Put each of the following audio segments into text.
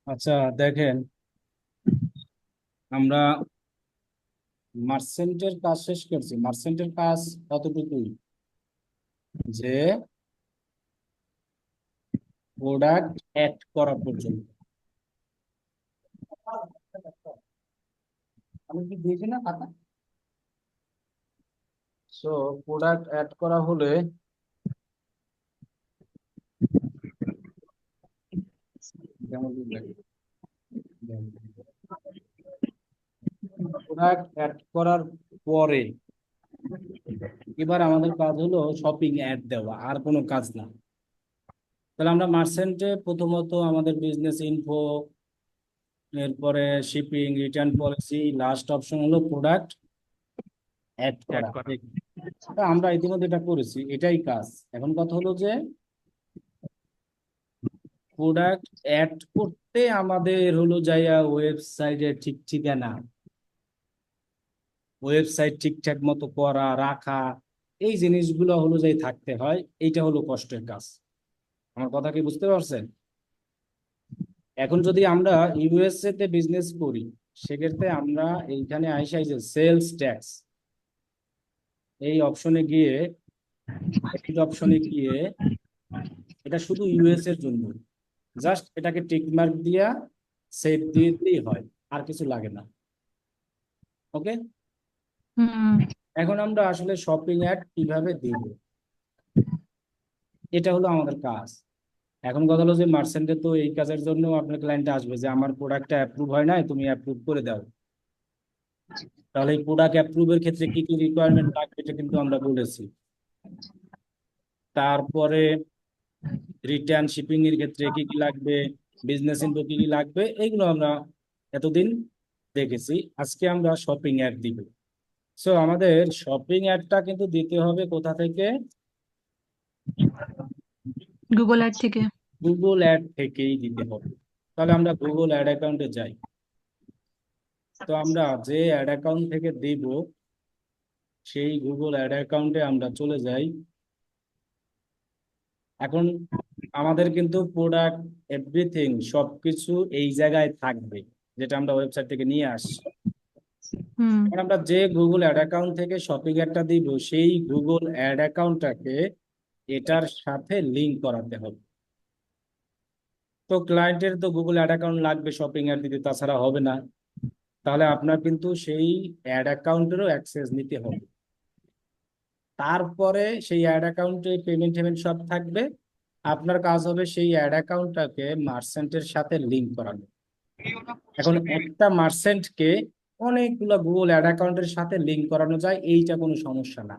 আচ্ছা, দেখেন, আমরা মার্চেন্টের কাজ শেষ করছি। মার্চেন্টের কাজ কতটুকুই, যে প্রোডাক্ট অ্যাড করা পর্যন্ত। আমি কি দেখি না খাতা? সো প্রোডাক্ট অ্যাড করা হলে প্রোডাক্ট অ্যাড করার পরে এবার আমাদের কাজ হলো শপিং অ্যাড দেওয়া, আর কোনো কাজ না। তাহলে আমরা মার্চেন্টে প্রথমত আমাদের বিজনেস ইনফো, এরপরে shipping, return policy, last option হলো প্রোডাক্ট অ্যাড অ্যাড করা। করা। তা আমরা ইতিমধ্যে এটা করেছি, এটাই কাজ। এখন কথা হলো যে প্রোডাক্ট অ্যাড করতে আমাদের হলো যাইয়া ওয়েবসাইটে ঠিক ঠিকানা, ওয়েবসাইট ঠিকঠাক মতো করা রাখা, এই জিনিসগুলো হলো যাই থাকতে হয়। এইটা হলো কষ্টের কাজ। আমার কথা কি বুঝতে পারছেন? এখন যদি আমরা ইউএসএ তে বিজনেস করি, সেক্ষেত্রে আমরা এইখানে আইসাই যে সেলস ট্যাক্স, এই অপশনে গিয়ে, এই অপশনে গিয়ে, এটা শুধু ইউএস এর জন্য। জাস্ট এটাকে টিক মার্ক দিয়া সেভ দিয়ে দিলেই হয়, আর কিছু লাগে না। ওকে। হুম। এখন আমরা আসলে শপিং অ্যাড কিভাবে দিব, এটা হলো আমাদের কাজ। এখন কথা হলো যে মার্চেন্টে তো এই কাজের জন্য আপনার ক্লায়েন্ট আসবে যে আমার প্রোডাক্টটা অ্যাপ্রুভ হয় নাই, তুমি অ্যাপ্রুভ করে দাও। তাহলে এই প্রোডাক্ট অ্যাপ্রুভের ক্ষেত্রে কি কি রিকোয়ারমেন্ট লাগবে এটা কিন্তু আমরা বলেছি। তারপরে রিটার্ন শিপিং এর ক্ষেত্রে কি কি লাগবে, বিজনেস ইনফো কি কি লাগবে, এইগুলো আমরা এতদিন দেখেছি। আজকে আমরা শপিং অ্যাড দিব। সো আমাদের শপিং অ্যাডটা কিন্তু দিতে হবে কোথা থেকে? গুগল অ্যাড থেকে। গুগল অ্যাড থেকেই দিতে হবে। তাহলে আমরা গুগল অ্যাড অ্যাকাউন্টে যাই। তো আমরা যে অ্যাড অ্যাকাউন্ট থেকে দিব, সেই গুগল অ্যাড অ্যাকাউন্টে আমরা চলে যাই। এখন আমাদের কিন্তু প্রোডাক্ট এভরিথিং সবকিছু এই জায়গায় থাকবে, যেটা আমরা ওয়েবসাইট থেকে নিয়ে আসছি। হুম। এখন আমরা যে গুগল অ্যাড অ্যাকাউন্ট থেকে শপিং অ্যাডটা দিব, সেই গুগল অ্যাড অ্যাকাউন্টটাকে এটার সাথে লিংক করাতে হবে। তো ক্লায়েন্টের তো গুগল অ্যাড অ্যাকাউন্ট লাগবে শপিং অ্যাড দিতে, তাছাড়া হবে না। তাহলে আপনার কিন্তু সেই অ্যাড অ্যাকাউন্টেরও অ্যাক্সেস নিতে হবে। তারপরে সেই অ্যাড অ্যাকাউন্টে পেমেন্ট টেমেন্ট সব থাকবে। আপনার কাজ হবে সেই অ্যাড অ্যাকাউন্টটাকে মার্চেন্টের সাথে লিংক করানো। এখন একটা মার্চেন্টকে অনেকগুলো গুগল অ্যাড অ্যাকাউন্টের সাথে লিংক করানো যায়, এইটা কোনো সমস্যা না।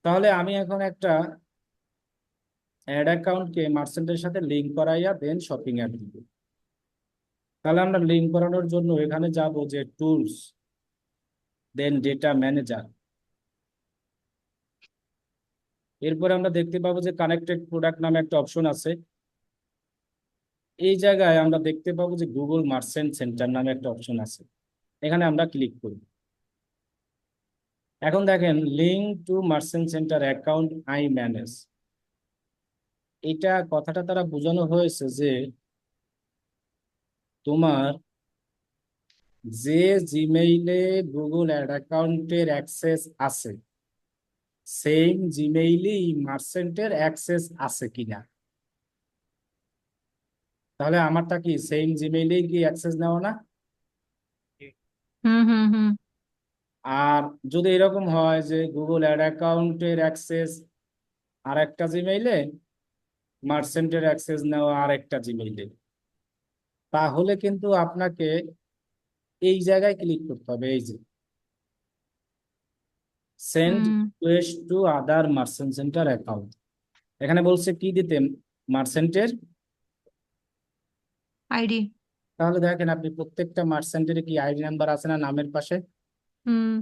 তাহলে আমি এখন একটা অ্যাড অ্যাকাউন্টকে মার্চেন্টের সাথে লিংক করাইয়া দেন শপিং অ্যাড দিব। তাহলে আমরা লিংক করানোর জন্য এখানে যাব যে টুলস, দেন ডেটা ম্যানেজার। এরপরে আমরা দেখতে পাবো যে কানেক্টেড প্রোডাক্ট নামে একটা অপশন আছে। এই জায়গায় আমরা দেখতে পাবো যে গুগল মার্চেন্ট সেন্টার নামে একটা অপশন আছে। এখানে আমরা ক্লিক করি। এখন দেখেন link to merchant centre account I manage, এটা কথাটা তারা বোঝানো হয়েছে যে তোমার যে জিমেইলে গুগল অ্যাড অ্যাকাউন্টের অ্যাক্সেস আছে, সেম জিমেইলেই মার্চেন্টের অ্যাক্সেস আছে কিনা। তাহলে আমারটা কি সেম জিমেইলেই কি অ্যাক্সেস নেওয়া না? হুম হুম হুম। আর যদি এরকম হয় যে গুগল অ্যাড অ্যাকাউন্টের অ্যাক্সেস আর একটা জিমেইলে, মার্চেন্টের অ্যাক্সেস নেওয়া আর একটা জিমেইলে, তাহলে কিন্তু আপনাকে এই জায়গায় ক্লিক করতে হবে, এই যে send hmm. Request to other merchant centre account. এখানে বলছে কি দিতে? মার্চেন্টের আইডি। তাহলে দেখেন আপনি প্রত্যেকটা মার্চেন্টের কি আইডি নাম্বার আছে না নামের পাশে? হুম।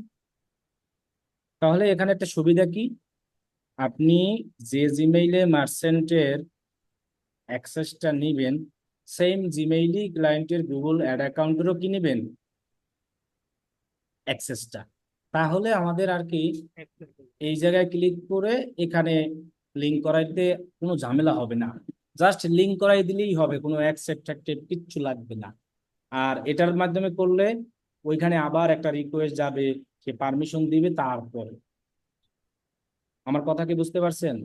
তাহলে এখানে একটা সুবিধা কি, আপনি যে জিমেইলে মার্চেন্টের অ্যাক্সেসটা নিবেন, সেম জিমেইলই ক্লায়েন্টের গুগল অ্যাড অ্যাকাউন্টেরও কি নেবেন অ্যাক্সেসটা। তাহলে আমাদের আর কি এই জায়গায় ক্লিক করে এখানে লিঙ্ক করাইতে কোনো ঝামেলা হবে না। জাস্ট লিঙ্ক করাই দিলেই হবে, কোনো অ্যাকসেপ্ট কিচ্ছু লাগবে না। আর এটার মাধ্যমে করলে ওইখানে আবার একটা রিকোয়েস্ট যাবে, সে পারমিশন দিবে তারপরে। আমার কথা কি বুঝতে পারছেন?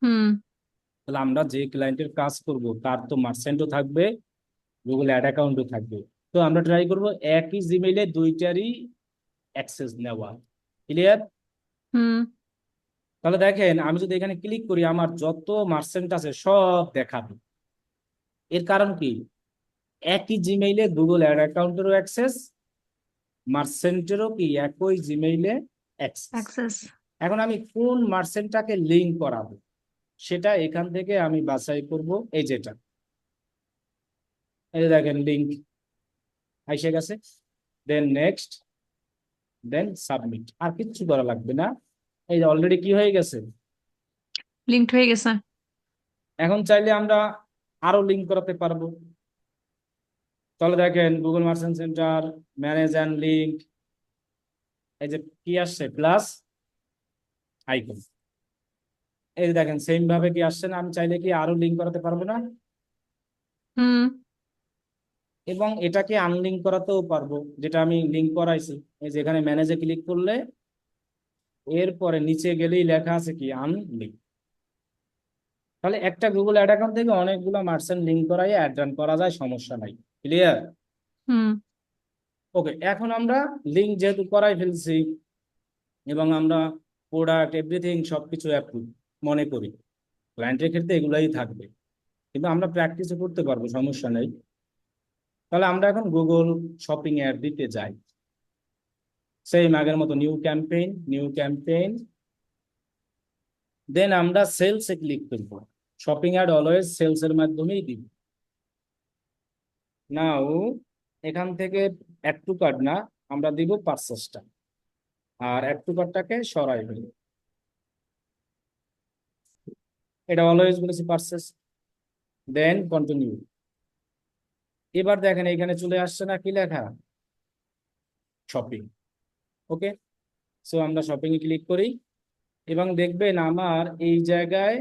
হুম তাহলে আমরা যে ক্লায়েন্টের কাজ করব তার তো মার্চেন্টও থাকবে, গুগল অ্যাড অ্যাকাউন্টও থাকবে। তো আমরা ট্রাই করব একই জিমেইলে দুইটারই অ্যাক্সেস নেওয়া। ক্লিয়ার? হুম তাহলে দেখেন আমি যদি এখানে ক্লিক করি আমার যত মার্চেন্ট আছে সব দেখাবে। এর কারণ কি? একই জিমেইলে গুগল অ্যাড অ্যাকাউন্টেরও অ্যাক্সেস, মার্চেন্টেরও কি একই জিমেইলে অ্যাক্সেস। অ্যাক্সেস এখন আমি কোন মার্চেন্টটাকে লিঙ্ক করাবো সেটা এখান থেকে আমি বাছাই করব। এই যেটা, এই যে দেখেন লিঙ্ক এসে গেছে, দেন নেক্সট, দেন সাবমিট, আর কিচ্ছু করা লাগবে না। এই যে অলরেডি কি হয়ে গেছে। লিঙ্কড হয়ে গেছে। এখন চাইলে আমরা আরো লিঙ্ক করাতে পারবো। তাহলে দেখেন Google merchant centre, manage and link, এই যে কি আসছে প্লাস আইকন, এই যে দেখেন সেম ভাবে কি আসছে না? আমি চাইলে কি আরো লিঙ্ক করাতে পারবো না? হুম এবং এটাকে আনলিঙ্ক করাতেও পারবো, যেটা আমি লিঙ্ক করাইছি। এই যে এখানে ম্যানেজে ক্লিক করলে এরপরে নিচে গেলেই লেখা আছে কি আনলিঙ্ক। তাহলে একটা গুগল অ্যাড অ্যাকাউন্ট থেকে অনেকগুলো মার্চেন্ট লিঙ্ক করাই অ্যাড রান করা যায়, সমস্যা নাই। ক্লিয়ার? হুম ওকে, এখন আমরা লিঙ্ক যেহেতু করাই ফেলছি এবং আমরা প্রোডাক্ট এভরিথিং সবকিছু অ্যাপ্রুভ মনে করি, ক্লায়েন্টের ক্ষেত্রে এগুলাই থাকবে, কিন্তু আমরা প্র্যাকটিসও করতে পারবো, সমস্যা নেই। তাহলে আমরা এখন গুগল শপিং অ্যাড দিতে যাই। সেই আগের মতো নিউ ক্যাম্পেইন, নিউ ক্যাম্পেইন, দেন আমরা সেলসে ক্লিক করব। শপিং অ্যাড অলওয়েজ সেলস এর মাধ্যমেই দিব। নাও এখান থেকে অ্যাড টু কার্ট না, আমরা দিব পার্সেসটা, আর অ্যাড টু কার্টটাকে সরাই ফেলি। এটা অলওয়েজ বলেছি পার্সেস, দেন কন্টিনিউ। এবার দেখেন এখানে চলে আসছে না কি লেখা, শপিং। ওকে, সো আমরা শপিং এ ক্লিক করি এবং দেখবেন আমার এই জায়গায়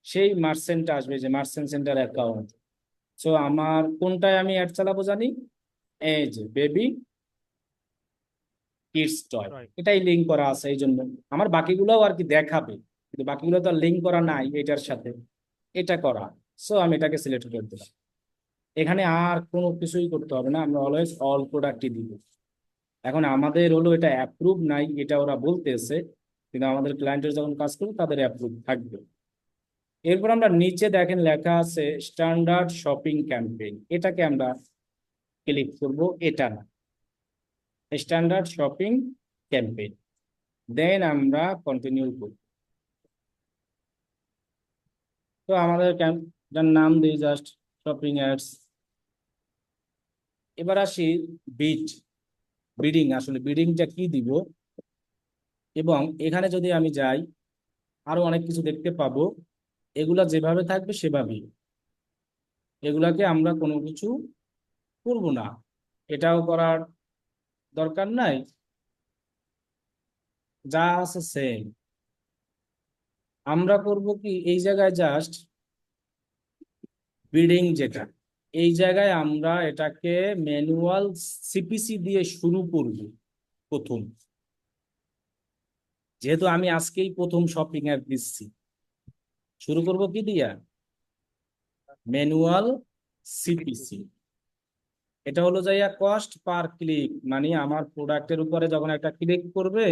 সেই মার্চেন্ট আসবে, যে মার্চেন্ট সেন্টার অ্যাকাউন্ট। সো আমার কোনটায় আমি অ্যাড চালাবো জানি, এই যে বেবি কিডস টয়, এটাই লিঙ্ক করা আছে, এই জন্য আমার বাকিগুলোও আর কি দেখাবে, কিন্তু বাকিগুলো তো লিঙ্ক করা নাই এটার সাথে, এটা করা। সো আমি এটাকে সিলেক্ট করে দিলাম। এখানে আর কোনো কিছুই করতে হবে না, আমরা অলওয়েজ অল প্রোডাক্টই দিব। এখন আমাদের হলো এটা অ্যাপ্রুভ নাই, এটা ওরা বলতেছে, কিন্তু আমাদের ক্লায়েন্টের যখন কাজ করবে তাদের অ্যাপ্রুভ থাকবে। এরপর আমরা নিচে দেখেন লেখা আছে স্ট্যান্ডার্ড শপিং ক্যাম্পেইন, এটাকে আমরা ক্লিক করব। এটা না, স্ট্যান্ডার্ড শপিং ক্যাম্পেইন, দেন আমরা কন্টিনিউ করব। তো আমাদের ক্যাম্পটার নাম দিই জাস্ট শপিং অ্যাডস। এবার আসি বিট, বিডিং, আসলে বিডিংটা কি দিব। এবং এখানে যদি আমি যাই আরো অনেক কিছু দেখতে পাবো, এগুলা যেভাবে থাকবে সেভাবেই, এগুলাকে আমরা কোনো কিছু করব না, এটাও করার দরকার নাই, যা আছে সেম। আমরা করব কি এই জায়গায় জাস্ট বিডিং যেটা, এই জায়গায় আমরা এটাকে ম্যানুয়াল সিপিসি দিয়ে শুরু করব প্রথম, যেহেতু আমি আজকেই প্রথম শপিং অ্যাপ দিচ্ছি। শুরু করব কি দিয়া, ম্যানুয়াল সিপিসি। এটা হলো যাইয়া কস্ট পার ক্লিক, মানে আমার প্রোডাক্টের উপরে যখন একটা ক্লিক করবে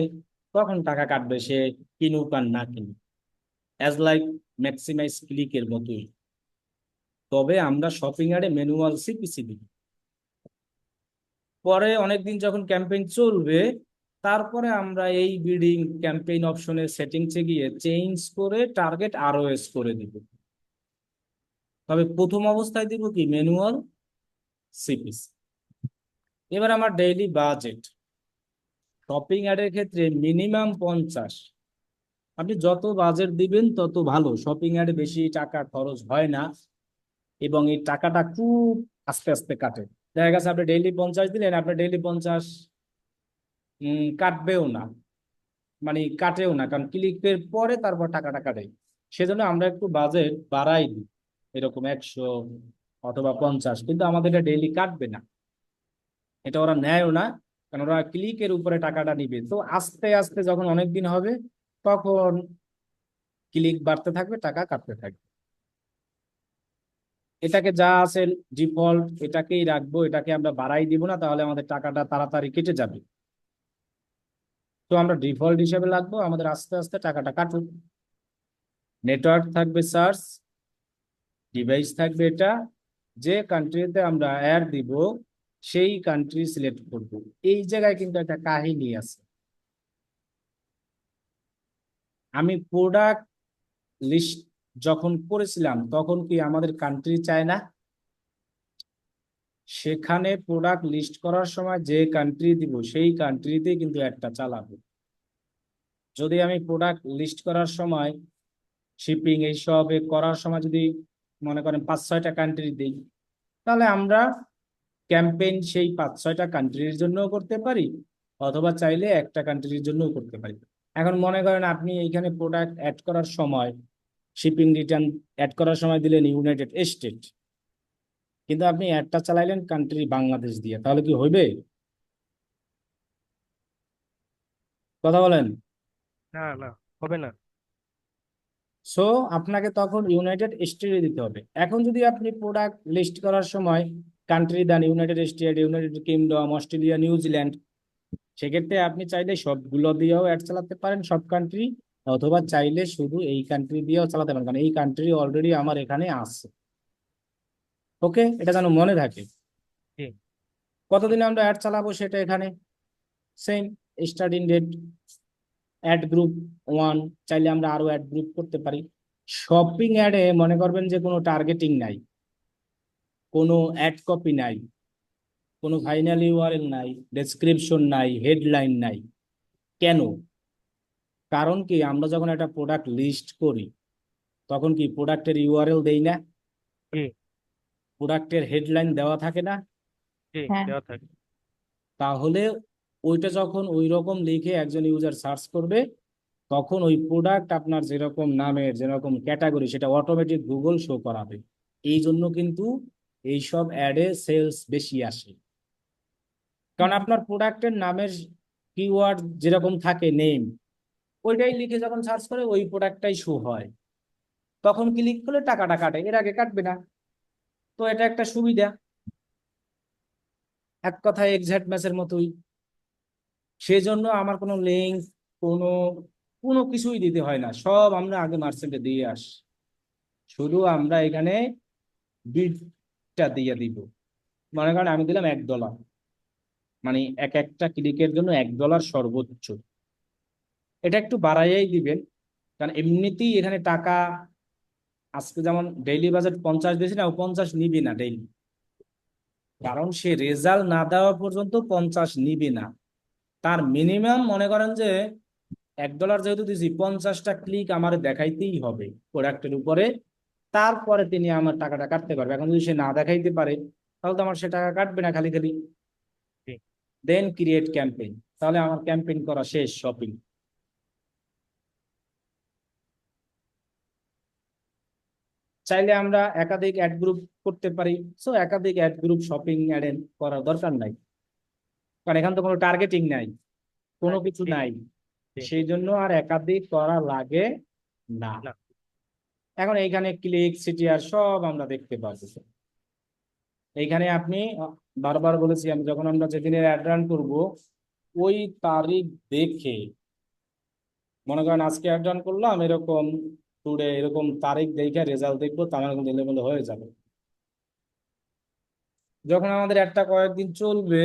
তখন টাকা কাটবে, সে কিনুক আর না কিনুক, অ্যাজ লাইক ম্যাক্সিমাইজ ক্লিকের মতোই। তবে আমরা শপিং অ্যাডে ম্যানুয়াল সিপিসি দিই। পরে অনেকদিন যখন ক্যাম্পেইন চলবে তারপরে আমরা এই বিডিং ক্যাম্পেইন অপশনের সেটিংসে গিয়ে চেঞ্জ করে টার্গেট আরওএস করে দিব। তবে প্রথম অবস্থায় দিব কি ম্যানুয়াল সিপিসি। এবার আমার ডেইলি বাজেট, শপিং অ্যাডের ক্ষেত্রে মিনিমাম 50। আপনি যত বাজেট দিবেন তত ভালো, শপিং অ্যাডে বেশি টাকা খরচ হয় না এবং এই টাকাটা খুব আস্তে আস্তে কাটে। দেখা গেছে আপনি ডেইলি 50 দিলেন, আপনার ডেইলি 50 কাটবেও না, মানে কাটেও না, কারণ ক্লিকের পরে তারপর টাকাটা কাটে। সেজন্য আমরা একটু বাজেট বাড়াই দিই, এরকম 100 অথবা 50, কিন্তু আমাদের এটা ডেইলি কাটবে না, এটা ওরা নেয়ও না, কারণ ওরা ক্লিকের উপরে টাকাটা নিবে। তো আস্তে আস্তে যখন অনেক দিন হবে তখন ক্লিক বাড়তে থাকবে, টাকা কাটতে থাকবে। এটাকে যা আছে ডিফল্ট এটাকেই রাখবো, এটাকে আমরা বাড়াই দিব না, তাহলে আমাদের টাকাটা তাড়াতাড়ি কেটে যাবে। তো আমরা ডিফল্ট হিসেবে রাখবো, আমাদের আস্তে আস্তে টাকাটা কাটুক। নেটওয়ার্ক থাকবে সার্চ, ডিভাইস থাকবে এটা, যে কান্ট্রিতে আমরা অ্যাড দিব সেই কান্ট্রি সিলেক্ট করব। এই জায়গায় কিন্তু একটা কাহিনী আছে। আমি প্রোডাক্ট লিস্ট যখন করেছিলাম তখন কি আমাদের কান্ট্রি চায় না? সেখানে প্রোডাক্ট লিস্ট করার সময় যে কান্ট্রি দিব সেই কান্ট্রিতে কিন্তু একটা চালাবো। যদি আমি প্রোডাক্ট লিস্ট করার সময় শিপিং এইসব করার সময় যদি মনে করেন 5-6টা কান্ট্রি দিই, তাহলে আমরা ক্যাম্পেইন সেই 5-6টা কান্ট্রির জন্যও করতে পারি, অথবা চাইলে একটা কান্ট্রির জন্যও করতে পারি। এখন মনে করেন আপনি এইখানে প্রোডাক্ট অ্যাড করার সময় শিপিং রিটার্ন অ্যাড করার সময় দিলেন ইউনাইটেড স্টেট, কিন্তু আপনি অ্যাডটা চালাইলেন কান্ট্রি বাংলাদেশ দিয়ে, তাহলে কি হইবে? কথা বলেন। না, না, হবে না। সো আপনাকে তখন ইউনাইটেড স্টেটে দিতে হবে। এখন যদি আপনি প্রোডাক্ট লিস্ট করার সময় country then United State, United Kingdom, Australia, New Zealand, সেক্ষেত্রে আপনি চাইলে সবগুলো দিয়েও অ্যাড চালাতে পারেন, সব কান্ট্রি, অথবা চাইলে শুধু এই কান্ট্রি দিয়েও চালাতে পারেন, কারণ এই কান্ট্রি অলরেডি আমার এখানে আছে। ওকে, এটা যেন মনে থাকে। জি। কতদিন আমরা অ্যাড চালাবো সেটা এখানে same, starting date, ad group 1, চাইলে আমরা আরো অ্যাড গ্রুপ করতে পারি। শপিং অ্যাডে মনে করবেন যে কোনো টার্গেটিং নাই, কোনো অ্যাড কপি নাই, কোনো ফাইনাল ইউআরএল নাই, ডেসক্রিপশন নাই, হেডলাইন নাই। কেন? কারণ কি আমরা যখন একটা প্রোডাক্ট লিস্ট করি তখন কি প্রোডাক্টের ইউআরএল দেই না, জি, প্রোডাক্টের হেডলাইন দেওয়া থাকে না? জি, হ্যাঁ। দেওয়া থাকে। তাহলে ওইটা যখন ওই রকম লিখে একজন ইউজার সার্চ করবে, তখন ওই প্রোডাক্ট আপনার যেরকম নামের যেরকম ক্যাটাগরি সেটা অটোমেটিক গুগল শো করাবে। এই জন্য কিন্তু এইসব অ্যাডে সেলস বেশি আসে, কারণ আপনার প্রোডাক্টের নামের কিওয়ার্ড যেরকম থাকে নেম, ওইটাই লিখে যখন সার্চ করে ওই প্রোডাক্টটাই শো হয়, তখন ক্লিক করলে টাকাটা কাটে, এর আগে কাটবে না। তো এটা একটা সুবিধা, এক কথায় এক্সাক্ট ম্যাচের মতোই। সেজন্য আমার কোনো লিঙ্ক, কোনো কোনো কিছুই দিতে হয় না, সব আমরা আগে মার্চেন্টে দিয়ে আসি। শুধু আমরা এখানে বিডটা দিয়ে দিব। মনে করেন আমি দিলাম $1, মানে এক একটা ক্লিকের জন্য $1 সর্বোচ্চ। এটা একটু বাড়াইয়াই দিবেন, কারণ এমনিতেই এখানে টাকা আজকে যেমন ডেইলি বাজেট 50 দিয়েছে না, ও 50 নিবে না ডেইলি, কারণ সে রেজাল্ট না দেওয়া পর্যন্ত 50 নিবে না। তার মিনিমাম মনে করেন যে $1 যেহেতু দিছি, 50টা ক্লিক আমার দেখাইতেই হবে প্রোডাক্টের উপরে, তারপরে তিনি আমার টাকাটা কাটতে পারবে। এখন যদি সে না দেখাইতে পারে তাহলে তো আমার সে টাকা কাটবে না খালি খালি। জি, দেন ক্রিয়েট ক্যাম্পেইন, তাহলে আমার ক্যাম্পেইন করা শেষ, শপিং। চাইলে আমরা একাধিক অ্যাড গ্রুপ করতে পারি, সো একাধিক অ্যাড গ্রুপ শপিং অ্যাড করার দরকার নাই, কারণ এখানে তো কোনো টার্গেটিং নাই, কোনো কিছু জি, নাই, জি, সেই জন্য আর একাধিক করা লাগে না। না। এখন এইখানে ক্লিক সিটিআর সব আমরা দেখতে পাবো। এইখানে আপনি বারবার বলেছি আমি, যখন আমরা যেদিনের অ্যাড রান করবো ওই তারিখ দেখে, মনে করেন আজকে অ্যাড রান করলাম এরকম টুডে, এরকম তারিখ দেখে রেজাল্ট দেখবো, তার মানে কিন্তু এলোমেলো হয়ে যাবে। যখন আমাদের একটা কয়েকদিন চলবে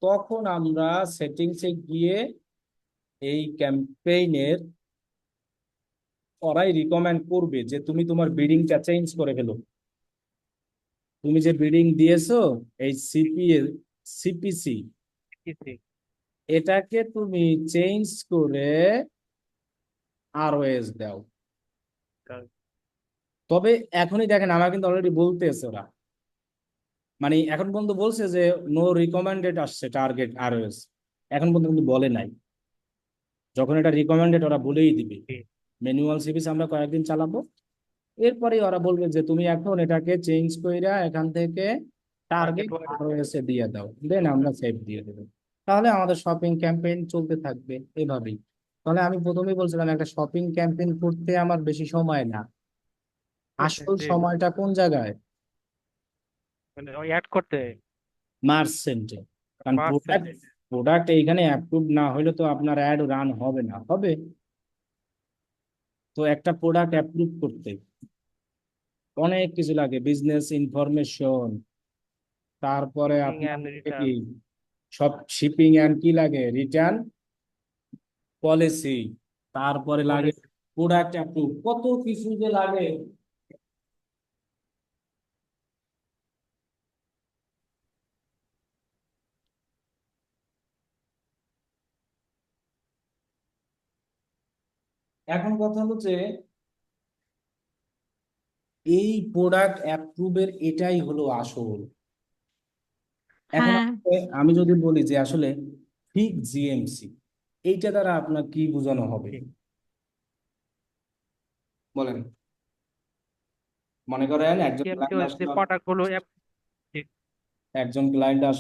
তখন আমরা সেটিংসে গিয়ে এই ক্যাম্পেইনের ওরাই রিকমেন্ড করবে যে তুমি তোমার বিডিংটা চেঞ্জ করে ফেলো। তুমি যে বিডিং দিয়েছো এই সিপিসি, জি, জি, এটাকে তুমি চেঞ্জ করে আরওএস দাও। কারণ- তবে এখনই দেখেন আমার কিন্তু অলরেডি বলতেছে ওরা, মানে এখন পর্যন্ত বলছে যে নো রিকমেন্ডেড আসছে টার্গেট আরওএস, এখন পর্যন্ত কিন্তু বলে নাই। যখন এটা রিকমেন্ডেড ওরা বলেই দিবে। জি, ম্যানুয়াল সিপিসি আমরা কয়েকদিন চালাবো, এরপরে ওরা বলবে যে তুমি এখন এটাকে চেঞ্জ কইরা এখান থেকে মার্কেট টার্গেট ওয়াইড। আরওএস এ দিয়ে দাও, দেন আমরা সেভ দিয়ে দেবো। তাহলে আমাদের শপিং ক্যাম্পেইন চলতে থাকবে এভাবেই। তাহলে আমি প্রথমেই বলছিলাম একটা শপিং ক্যাম্পেইন করতে আমার বেশি সময় না, আসল জি, সময়টা কোন জায়গায়? মানে ওই অ্যাড করতে মার্চেন্টে। কারণ মার্চেন্ট। প্রোডাক্ট প্রোডাক্ট এইখানে অ্যাপ্রুভ না হলে তো আপনার অ্যাড রান হবে না, হবে? তো একটা প্রোডাক্ট অ্যাপ্রুভ করতে অনেক কিছু লাগে, বিজনেস ইনফরমেশন, তারপরে শিপিং আপনার এন্ড লাগে কি রিটার্ন। সব শিপিং এন্ড কি লাগে, রিটার্ন পলিসি, তারপরে লাগে পলিসি। প্রোডাক্ট অ্যাপ্রুভ, কত কিছু যে লাগে। এখন কথা হলো যে এই প্রোডাক্ট অ্যাপ্রুভের এটাই হলো আসল। এখন হ্যাঁ, আমি যদি বলি যে আসলে ফিক জিএমসি, এইটা দ্বারা আপনার কি বোঝানো হবে বলেন? মনে করেন একজন টিএমসি ক্লায়েন্ট হচ্ছে আসলো, প্রোডাক্ট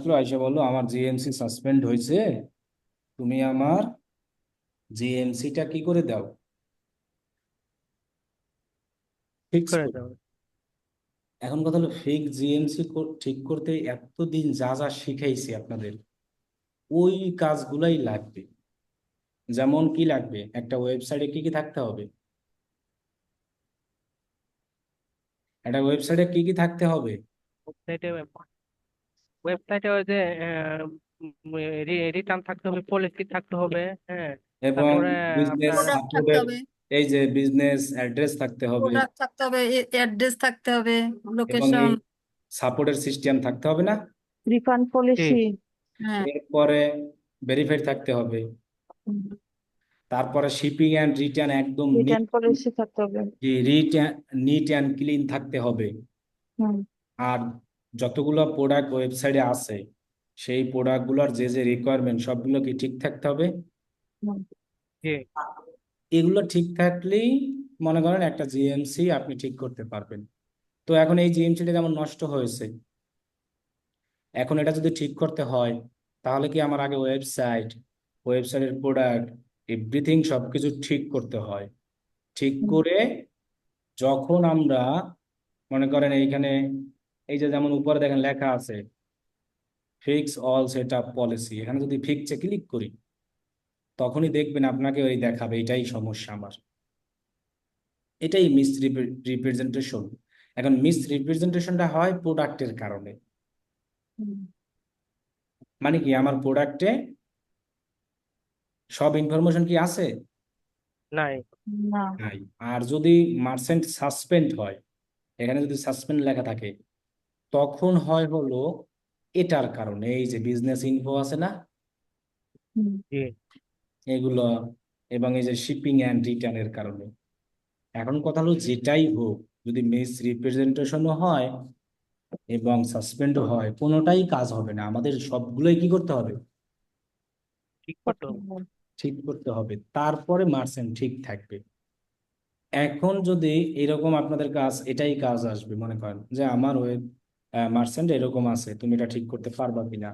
গুলো আইসা বললো আমার জিএমসি সাসপেন্ড হয়েছে, তুমি আমার জিএমসিটা কি করে দাও, ঠিক ফিক্স করে করে। দেওয়া। এখন কথা হলো ফেক জিএমসি ঠিক করতে এতদিন যা যা শিখাইছি আপনাদের, ওই কাজগুলাই লাগবে। যেমন কি লাগবে, একটা ওয়েবসাইটে কি কি থাকতে হবে, একটা ওয়েবসাইটে কি কি থাকতে হবে, ওয়েবসাইটে ওয়েবসাইটে ওই যে রিটার্ন থাকতে হবে, পলিসি থাকতে হবে। হ্যাঁ, এবং তারপরে বিজনেস আপনার প্রোডাক্ট থাকতে সাপোর্টের, হবে, এই যে বিজনেস অ্যাড্রেস থাকতে হবে, প্রোডাক্ট থাকতে হবে, অ্যাড্রেস থাকতে হবে, এবং এই লোকেশন, সাপোর্টের সিস্টেম থাকতে হবে না? রিফান্ড জি পলিসি। হ্যাঁ। এরপরে ভেরিফাইড থাকতে হবে, তারপরে শিপিং অ্যান্ড রিটার্ন একদম রিটার্ন পলিসি থাকতে হবে। নিট অ্যান্ড ক্লিন থাকতে হবে। হুম। আর যতগুলো প্রোডাক্ট ওয়েবসাইটে আছে সেই প্রোডাক্টগুলোর যে যে রিকোয়ারমেন্ট সবগুলো কি ঠিক থাকতে হবে। হুম। জি এগুলো ঠিক থাকলেই মনে করেন একটা জিএমসি আপনি ঠিক করতে পারবেন। তো এখন এই জিএমসিটা যেমন নষ্ট হয়েছে, এখন এটা যদি ঠিক করতে হয় তাহলে কি আমার আগে ওয়েবসাইটের প্রোডাক্ট এভরিথিং সবকিছু ঠিক করতে হয়। ঠিক হুম। করে যখন আমরা মনে করেন এইখানে এই যে যেমন উপরে দেখেন লেখা আছে fix all set up policy, এখানে যদি ফিক্সে ক্লিক করি তখনই দেখবেন আপনাকে ওই দেখাবে এটাই সমস্যা আমার, এটাই মিস রিপ্রেজেন্টেশন। এখন মিস রিপ্রেজেন্টেশনটা হয় প্রোডাক্টের কারণে। হুম। মানে কি আমার প্রোডাক্টে সব ইনফরমেশন কি আছে? নাই। না। নাই। আর যদি মার্চেন্ট সাসপেন্ড হয়, এখানে যদি সাসপেন্ড লেখা থাকে তখন হয় হলো এটার কারণে, এই যে বিজনেস ইনফো আছে না হুম। জি এগুলো, এবং এই যে শিপিং অ্যান্ড রিটার্নের কারণে। এখন কথা হলো যেটাই হোক, যদি মিস রিপ্রেজেন্টেশনও হয় এবং সাসপেন্ডও হয়, কোনোটাই কাজ হবে না, আমাদের সবগুলোই কি করতে হবে, ঠিক করতে করতে হবে। হবে। ঠিক করতে হবে, তারপরে মার্চেন্ট ঠিক থাকবে। এখন যদি এরকম আপনাদের কাজ এটাই কাজ আসবে, মনে করেন যে আমার ওয়েব মার্চেন্ট এরকম আছে, তুমি এটা ঠিক করতে পারবা কিনা,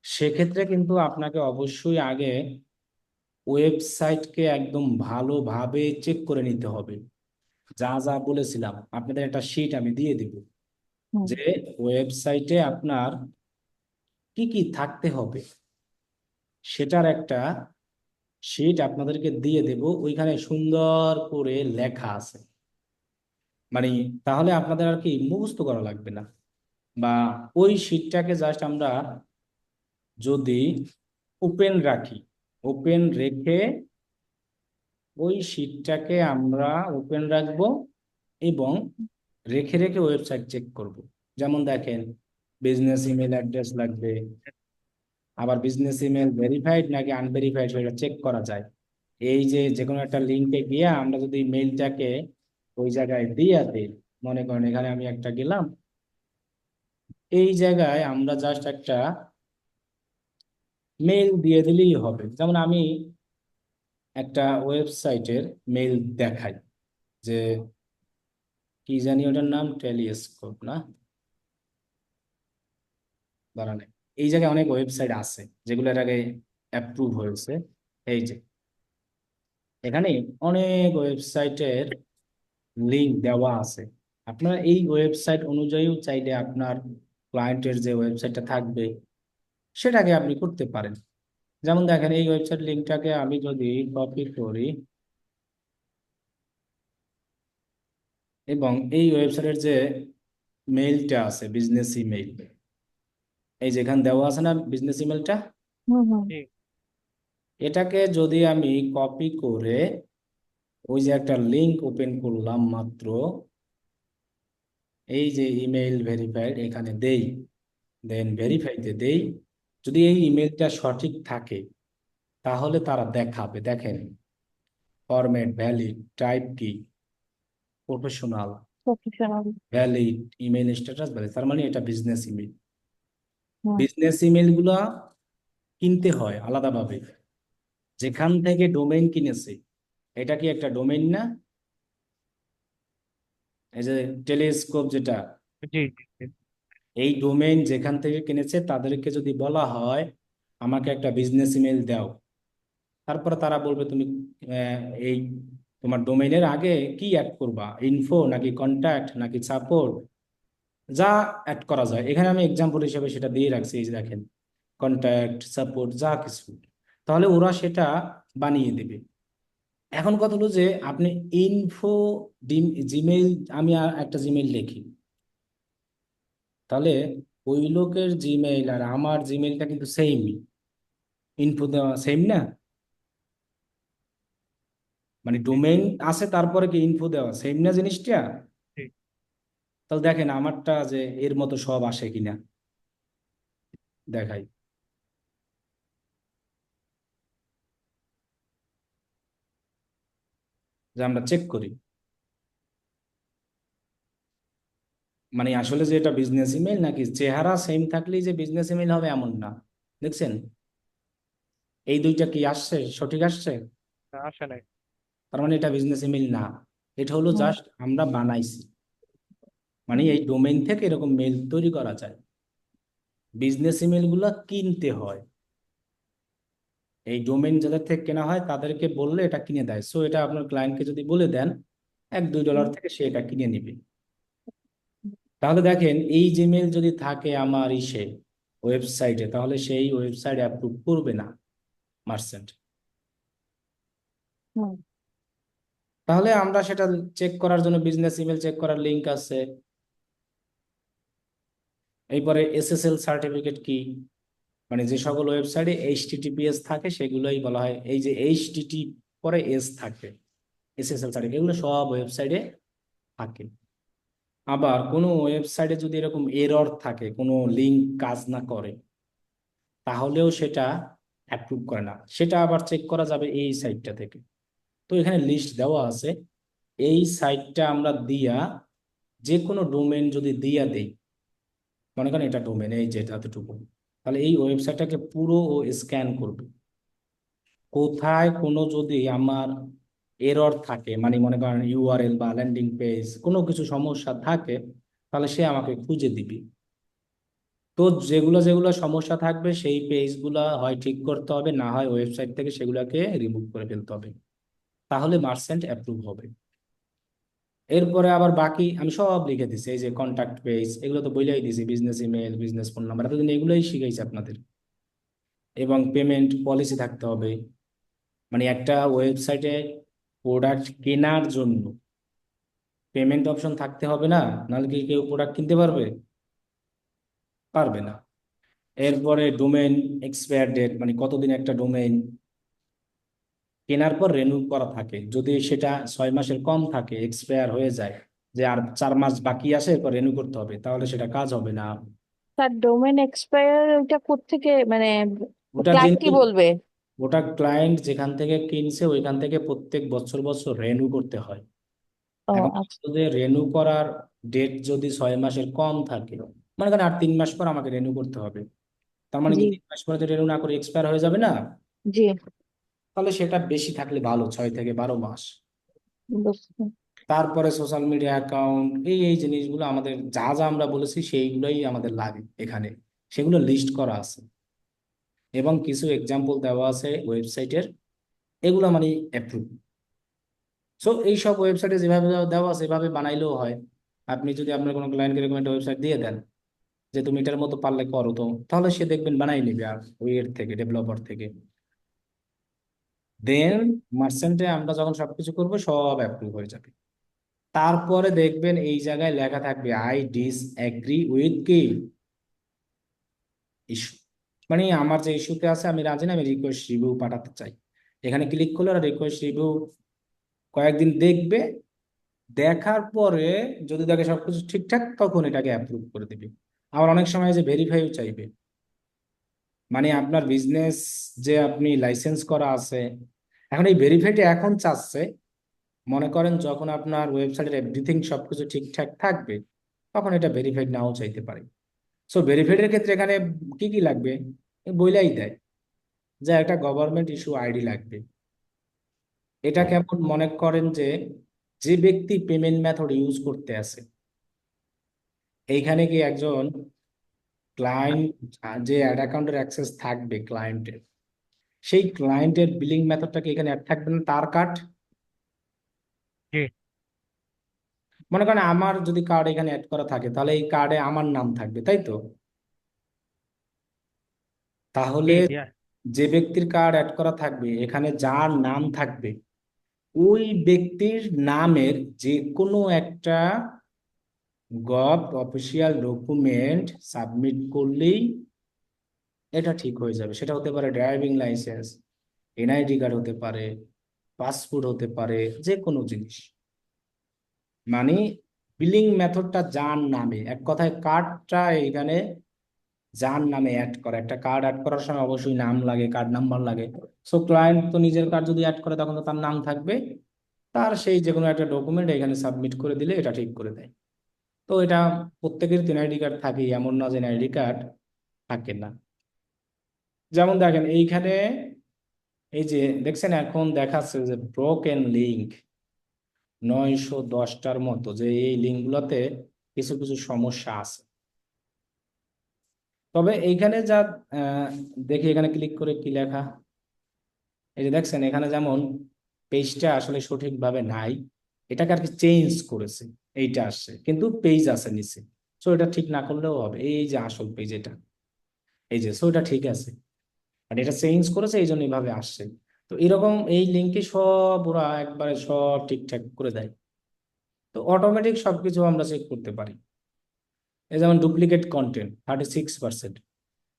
সেক্ষেত্রে কিন্তু আপনাকে অবশ্যই আগে ওয়েবসাইটকে একদম ভালোভাবে চেক করে নিতে হবে। যা যা বলেছিলাম আপনাদের একটা শিট আমি দিয়ে দিব, হুম। যে ওয়েবসাইটে আপনার কি কি থাকতে হবে সেটার একটা শিট আপনাদেরকে দিয়ে দেব, ওইখানে সুন্দর করে লেখা আছে। মানে তাহলে আপনাদের আর কি মুখস্থ করা লাগবে না, বা ওই শিটটাকে জাস্ট আমরা যদি ওপেন রাখি, ওপেন রেখে ওই শিটটাকে আমরা ওপেন রাখবো এবং রেখে রেখে ওয়েবসাইট চেক করব। যেমন দেখেন বিজনেস ইমেল অ্যাড্রেস লাগবে, আবার বিজনেস ইমেল ভেরিফাইড নাকি আনভেরিফাইড সেটা চেক করা যায়। এই যে যে কোনো একটা লিঙ্কে গিয়ে আমরা যদি মেইলটাকে ওই জায়গায় দিয়ে দিই, মনে করেন এখানে আমি একটা গেলাম, এই জায়গায় আমরা জাস্ট একটা মেইল দিয়ে দিলেই হবে। যেমন আমি একটা ওয়েবসাইটের মেইল দেখাই যে কি জানি ওটার নাম, টেলিস্কোপ না, দাঁড়ান, এই জায়গায় অনেক ওয়েবসাইট আছে যেগুলো এর আগে অ্যাপ্রুভ হয়েছে। এই যে এখানে অনেক ওয়েবসাইটের লিংক দেওয়া আছে। আপনারা এই ওয়েবসাইট অনুযায়ীও চাইলে আপনার ক্লায়েন্টের যে ওয়েবসাইটটা থাকবে সেটাকে আপনি করতে পারেন। যেমন দেখেন, এই ওয়েবসাইট লিংকটাকে আমি যদি কপি করি এবং এই ওয়েবসাইটের যে মেইলটা আছে, বিজনেস ইমেইল, এই যেখানে দেওয়া আছে না বিজনেস ইমেইলটা, হুম হুম জি এটাকে যদি আমি কপি করে ওই যে একটা লিংক ওপেন করলাম মাত্র, এই যে ইমেইল ভেরিফাইড এখানে দেই, দেন ভেরিফাইতে দেই, যদি এই ইমেইলটা সঠিক থাকে তাহলে তারা দেখাবে, দেখেন, ফরম্যাট ভ্যালিড, টাইপ কি, professional, professional. Valid, email status valid, তার মানে এটা বিজনেস ইমেইল। হুম বিজনেস ইমেইল গুলা কিনতে হয় আলাদাভাবে, যেখান থেকে ডোমেইন কিনেছে, এটা কি একটা ডোমেইন না? এই যে টেলিস্কোপ যেটা, জি জি এই ডোমেইন যেখান থেকে কিনেছে তাদেরকে যদি বলা হয় আমাকে একটা বিজনেস ইমেইল দাও, তারপরে তারা বলবে তুমি এই তোমার ডোমেইনের আগে কি অ্যাড করবা, ইনফো নাকি কন্ট্যাক্ট নাকি সাপোর্ট, যা অ্যাড করা যায়। এখানে আমি এক্সাম্পল হিসেবে সেটা দিয়ে রাখছি, এই যে দেখেন, কন্ট্যাক্ট, সাপোর্ট, যা কিছু, তাহলে ওরা সেটা বানিয়ে দেবে। এখন কথা হলো যে আপনি ইনফো জিমেইল, আমি একটা জিমেইল লিখি, তাহলে ওই লোকের জিমেইল আর আমার জিমেইলটা কিন্তু সেমই, ইনফো দেওয়া সেম না, মানে ডোমেইন আছে তারপরে কি ইনফো দেওয়া সেম না জিনিসটা। জি তাহলে দেখেন আমারটা যে এর মতো সব আসে কিনা, দেখাই, যে আমরা চেক করি, মানে আসলে যে এটা বিজনেস ইমেল নাকি, চেহারা সেম থাকলেই যে বিজনেস ইমেল হবে এমন না। দেখছেন এই দুইটা কি আসছে, সঠিক আসছে, না, আসে নাই। তার মানে এটা বিজনেস ইমেল না, এটা হলো হুম জাস্ট আমরা বানাইছি, মানে হুম এই ডোমেইন থেকে এরকম মেল তৈরি করা যায়। বিজনেস ইমেল গুলা কিনতে হয়, এই ডোমেইন যাদের থেকে কেনা হয় তাদেরকে বললে এটা কিনে দেয়। সো এটা আপনার ক্লায়েন্টকে যদি বলে দেন, $1-2 থেকে সে এটা কিনে নিবে। তাহলে দেখেন এই জিমেল যদি থাকে আমার ইসে ওয়েবসাইটে, তাহলে সেই ওয়েবসাইট অ্যাপ্রুভ করবে না মার্চেন্ট। হুম তাহলে আমরা সেটা চেক করার জন্য বিজনেস ইমেল চেক করার লিংক আছে। এরপরে এসএসএল সার্টিফিকেট কি, মানে যে সকল ওয়েবসাইটে HTTPS থাকে সেগুলোই বলা হয়, এই যে HTTP পরে এস থাকে, এসএসএল সার্টিফিকেট, এগুলো সব ওয়েবসাইটে থাকে। আবার কোনো ওয়েবসাইটে যদি এরকম এরর থাকে, কোনো লিংক কাজ না করে, তাহলেও সেটা অ্যাপ্রুভ করে না, সেটা আবার চেক করা যাবে এই সাইটটা থেকে। তো এখানে লিস্ট দেওয়া আছে, এই সাইটটা আমরা দিয়া, যে কোনো ডোমেন যদি দিয়া দেই, মনে করেন এটা ডোমেন এই যে এতটুকু, তাহলে এই ওয়েবসাইটটাকে পুরো ও স্ক্যান করবে, কোথায় কোনো যদি আমার এরর থাকে, মানে মনে করেন ইউআরএল বা ল্যান্ডিং পেজ কোনো কিছু সমস্যা থাকে, তাহলে সে আমাকে খুঁজে দিবে। তো যেগুলো যেগুলো সমস্যা থাকবে সেই পেজগুলা হয় ঠিক করতে হবে, না হয় ওয়েবসাইট থেকে সেগুলোকে রিমুভ করে ফেলতে হবে, তাহলে মার্চেন্ট অ্যাপ্রুভ হবে। এরপরে আবার বাকি আমি সব লিখে দিছি, এই যে কন্ট্যাক্ট পেজ এগুলো তো বলেই দিছি, business email, business phone number, এতদিন এগুলোই শিখাইছি আপনাদের। এবং পেমেন্ট পলিসি থাকতে হবে, মানে একটা ওয়েবসাইটে প্রোডাক্ট কেনার জন্য পেমেন্ট অপশন থাকতে হবে না, নাহলে কি কেউ প্রোডাক্ট কিনতে পারবে? পারবে না। এরপরে ডোমেইন এক্সপায়ার ডেট, মানে কতদিন একটা ডোমেইন কেনার পর রেনিউ করা থাকে, যদি সেটা 6 মাসের কম থাকে, এক্সপায়ার হয়ে যায়, যে আর 4 মাস বাকি আছে এরপর রেনিউ করতে হবে, তাহলে সেটা কাজ হবে না। তার ডোমেন এক্সপায়ার ওইটা কোত্থেকে মানে ওটা ক্লায়েন্ট কি যিনি, বলবে? ওটা ক্লায়েন্ট যেখান থেকে কিনছে ওইখান থেকে প্রত্যেক বছর বছর রেনিউ করতে হয়। ও এখন আচ্ছা। যদি রেনিউ করার ডেট যদি 6 মাসের কম থাকে, মনে করেন আর 3 মাস পর আমাকে রেনিউ করতে হবে, তার মানে জি কি 3 মাস পরে রেনিউ না করে এক্সপায়ার হয়ে যাবে না? জি তাহলে সেটা বেশি থাকলে ভালো, 6 থেকে 12 মাস। বুঝছি। তারপরে সোশ্যাল মিডিয়া অ্যাকাউন্ট, এই জিনিসগুলো আমাদের যা যা আমরা বলেছি সেইগুলোই আমাদের লাগে এখানে, সেগুলো লিস্ট করা আছে এবং কিছু এক্সাম্পল দেওয়া আছে ওয়েবসাইটের, এগুলো মানে অ্যাপ্রুভ। সো এইসব ওয়েবসাইটে যেভাবে দেওয়া আছে এভাবে বানাইলেও হয়। আপনি যদি আপনার কোনো ক্লায়েন্টকে এরকম একটা ওয়েবসাইট দিয়ে দেন যে তুমি এটার মতো পারলে করো, তো তাহলে সে দেখবেন বানাই নিবে আর ওই এর থেকে, ডেভেলপার থেকে। দেন মার্চেন্টে আমরা যখন সবকিছু করবো সব অ্যাপ্রুভ হয়ে যাবে। তারপরে দেখবেন এই জায়গায় লেখা থাকবে আই ডিস এগ্রি উইথ কি ইস্যু, মানে আমার যে ইস্যুতে আছে আমি রাজি না, আমি রিকোয়েস্ট রিভিউ পাঠাতে চাই। এখানে ক্লিক করলে ওরা রিকোয়েস্ট রিভিউ কয়েকদিন দেখবে, দেখার পরে যদি দেখে সবকিছু ঠিকঠাক তখন এটাকে অ্যাপ্রুভ করে দিবে। আবার অনেক সময় যে ভেরিফাইও চাইবে, মানে আপনার বিজনেস যে আপনি লাইসেন্স করা আছে, এখন এই ভেরিফাইটা এখন চাচ্ছে, মনে করেন যখন আপনার ওয়েবসাইটের এভরিথিং সবকিছু ঠিকঠাক থাকবে তখন এটা ভেরিফাইড নাও চাইতে পারে। সো ভেরিফাইডের ক্ষেত্রে এখানে কি কি লাগবে বইলাই দেয়, যে একটা গভর্নমেন্ট ইস্যু আইডি লাগবে। এটা কেমন, মনে করেন যে যে ব্যক্তি পেমেন্ট মেথড ইউজ করতে আছে, এইখানে কি একজন ক্লায়েন্ট, যে অ্যাড অ্যাকাউন্টের অ্যাক্সেস থাকবে ক্লায়েন্টের, সেই ক্লায়েন্টের বিলিং মেথডটাকে এখানে অ্যাড থাকবে না, তার কার্ড। জি মনে করেন আমার যদি কার্ড এখানে অ্যাড করা থাকে তাহলে এই কার্ডে আমার নাম থাকবে, তাই তো? তাহলে জি জি যে ব্যক্তির কার্ড অ্যাড করা থাকবে এখানে যার নাম থাকবে, ওই ব্যক্তির নামের যে কোনো একটা গভ অফিসিয়াল ডকুমেন্ট সাবমিট করলেই এটা ঠিক হয়ে যাবে। সেটা হতে পারে ড্রাইভিং লাইসেন্স, এনআইডি কার্ড হতে পারে, পাসপোর্ট হতে পারে, যে কোনো জিনিস। মানে বিলিং মেথডটা যার নামে, এক কথায় কার্ডটা এখানে যার নামে অ্যাড করা। একটা কার্ড অ্যাড করার সময় অবশ্যই নাম লাগে, কার্ড নাম্বার লাগে। সো ক্লায়েন্ট তো নিজের কার্ড যদি অ্যাড করে তখন তো তার নাম থাকবে, তার সেই যে কোনো একটা ডকুমেন্ট এখানে সাবমিট করে দিলে এটা ঠিক করে দেয়। তো এটা প্রত্যেকের তিন আইডি কার্ড থাকে, এমন না যে আইডি কার্ড থাকে না। যেমন দেখেন এইখানে এই যে দেখছেন এখন দেখাচ্ছে যে ব্রোকেন লিঙ্ক 910টার মতো, যে এই লিঙ্কগুলোতে কিছু কিছু সমস্যা আছে। তবে এইখানে যা আহ, দেখি এখানে ক্লিক করে কি লেখা, এই যে দেখছেন এখানে যেমন পেজটা আসলে সঠিকভাবে নাই, এটাকে আর কি চেঞ্জ করেছে, এইটা আসছে কিন্তু পেজ আছে নিচে। সো এটা ঠিক না করলেও হবে, এই যে আসল পেজ এটা, এই যে, সো এটা ঠিক আছে, আর এটা চেঞ্জ করেছে এই জন্য এইভাবে আসছে। তো এরকম এই লিঙ্কে সব ওরা একবারে সব ঠিকঠাক করে দেয়। তো অটোমেটিক সবকিছু আমরা চেক করতে পারি। এই যেমন ডুপ্লিকেট কন্টেন্ট 36%,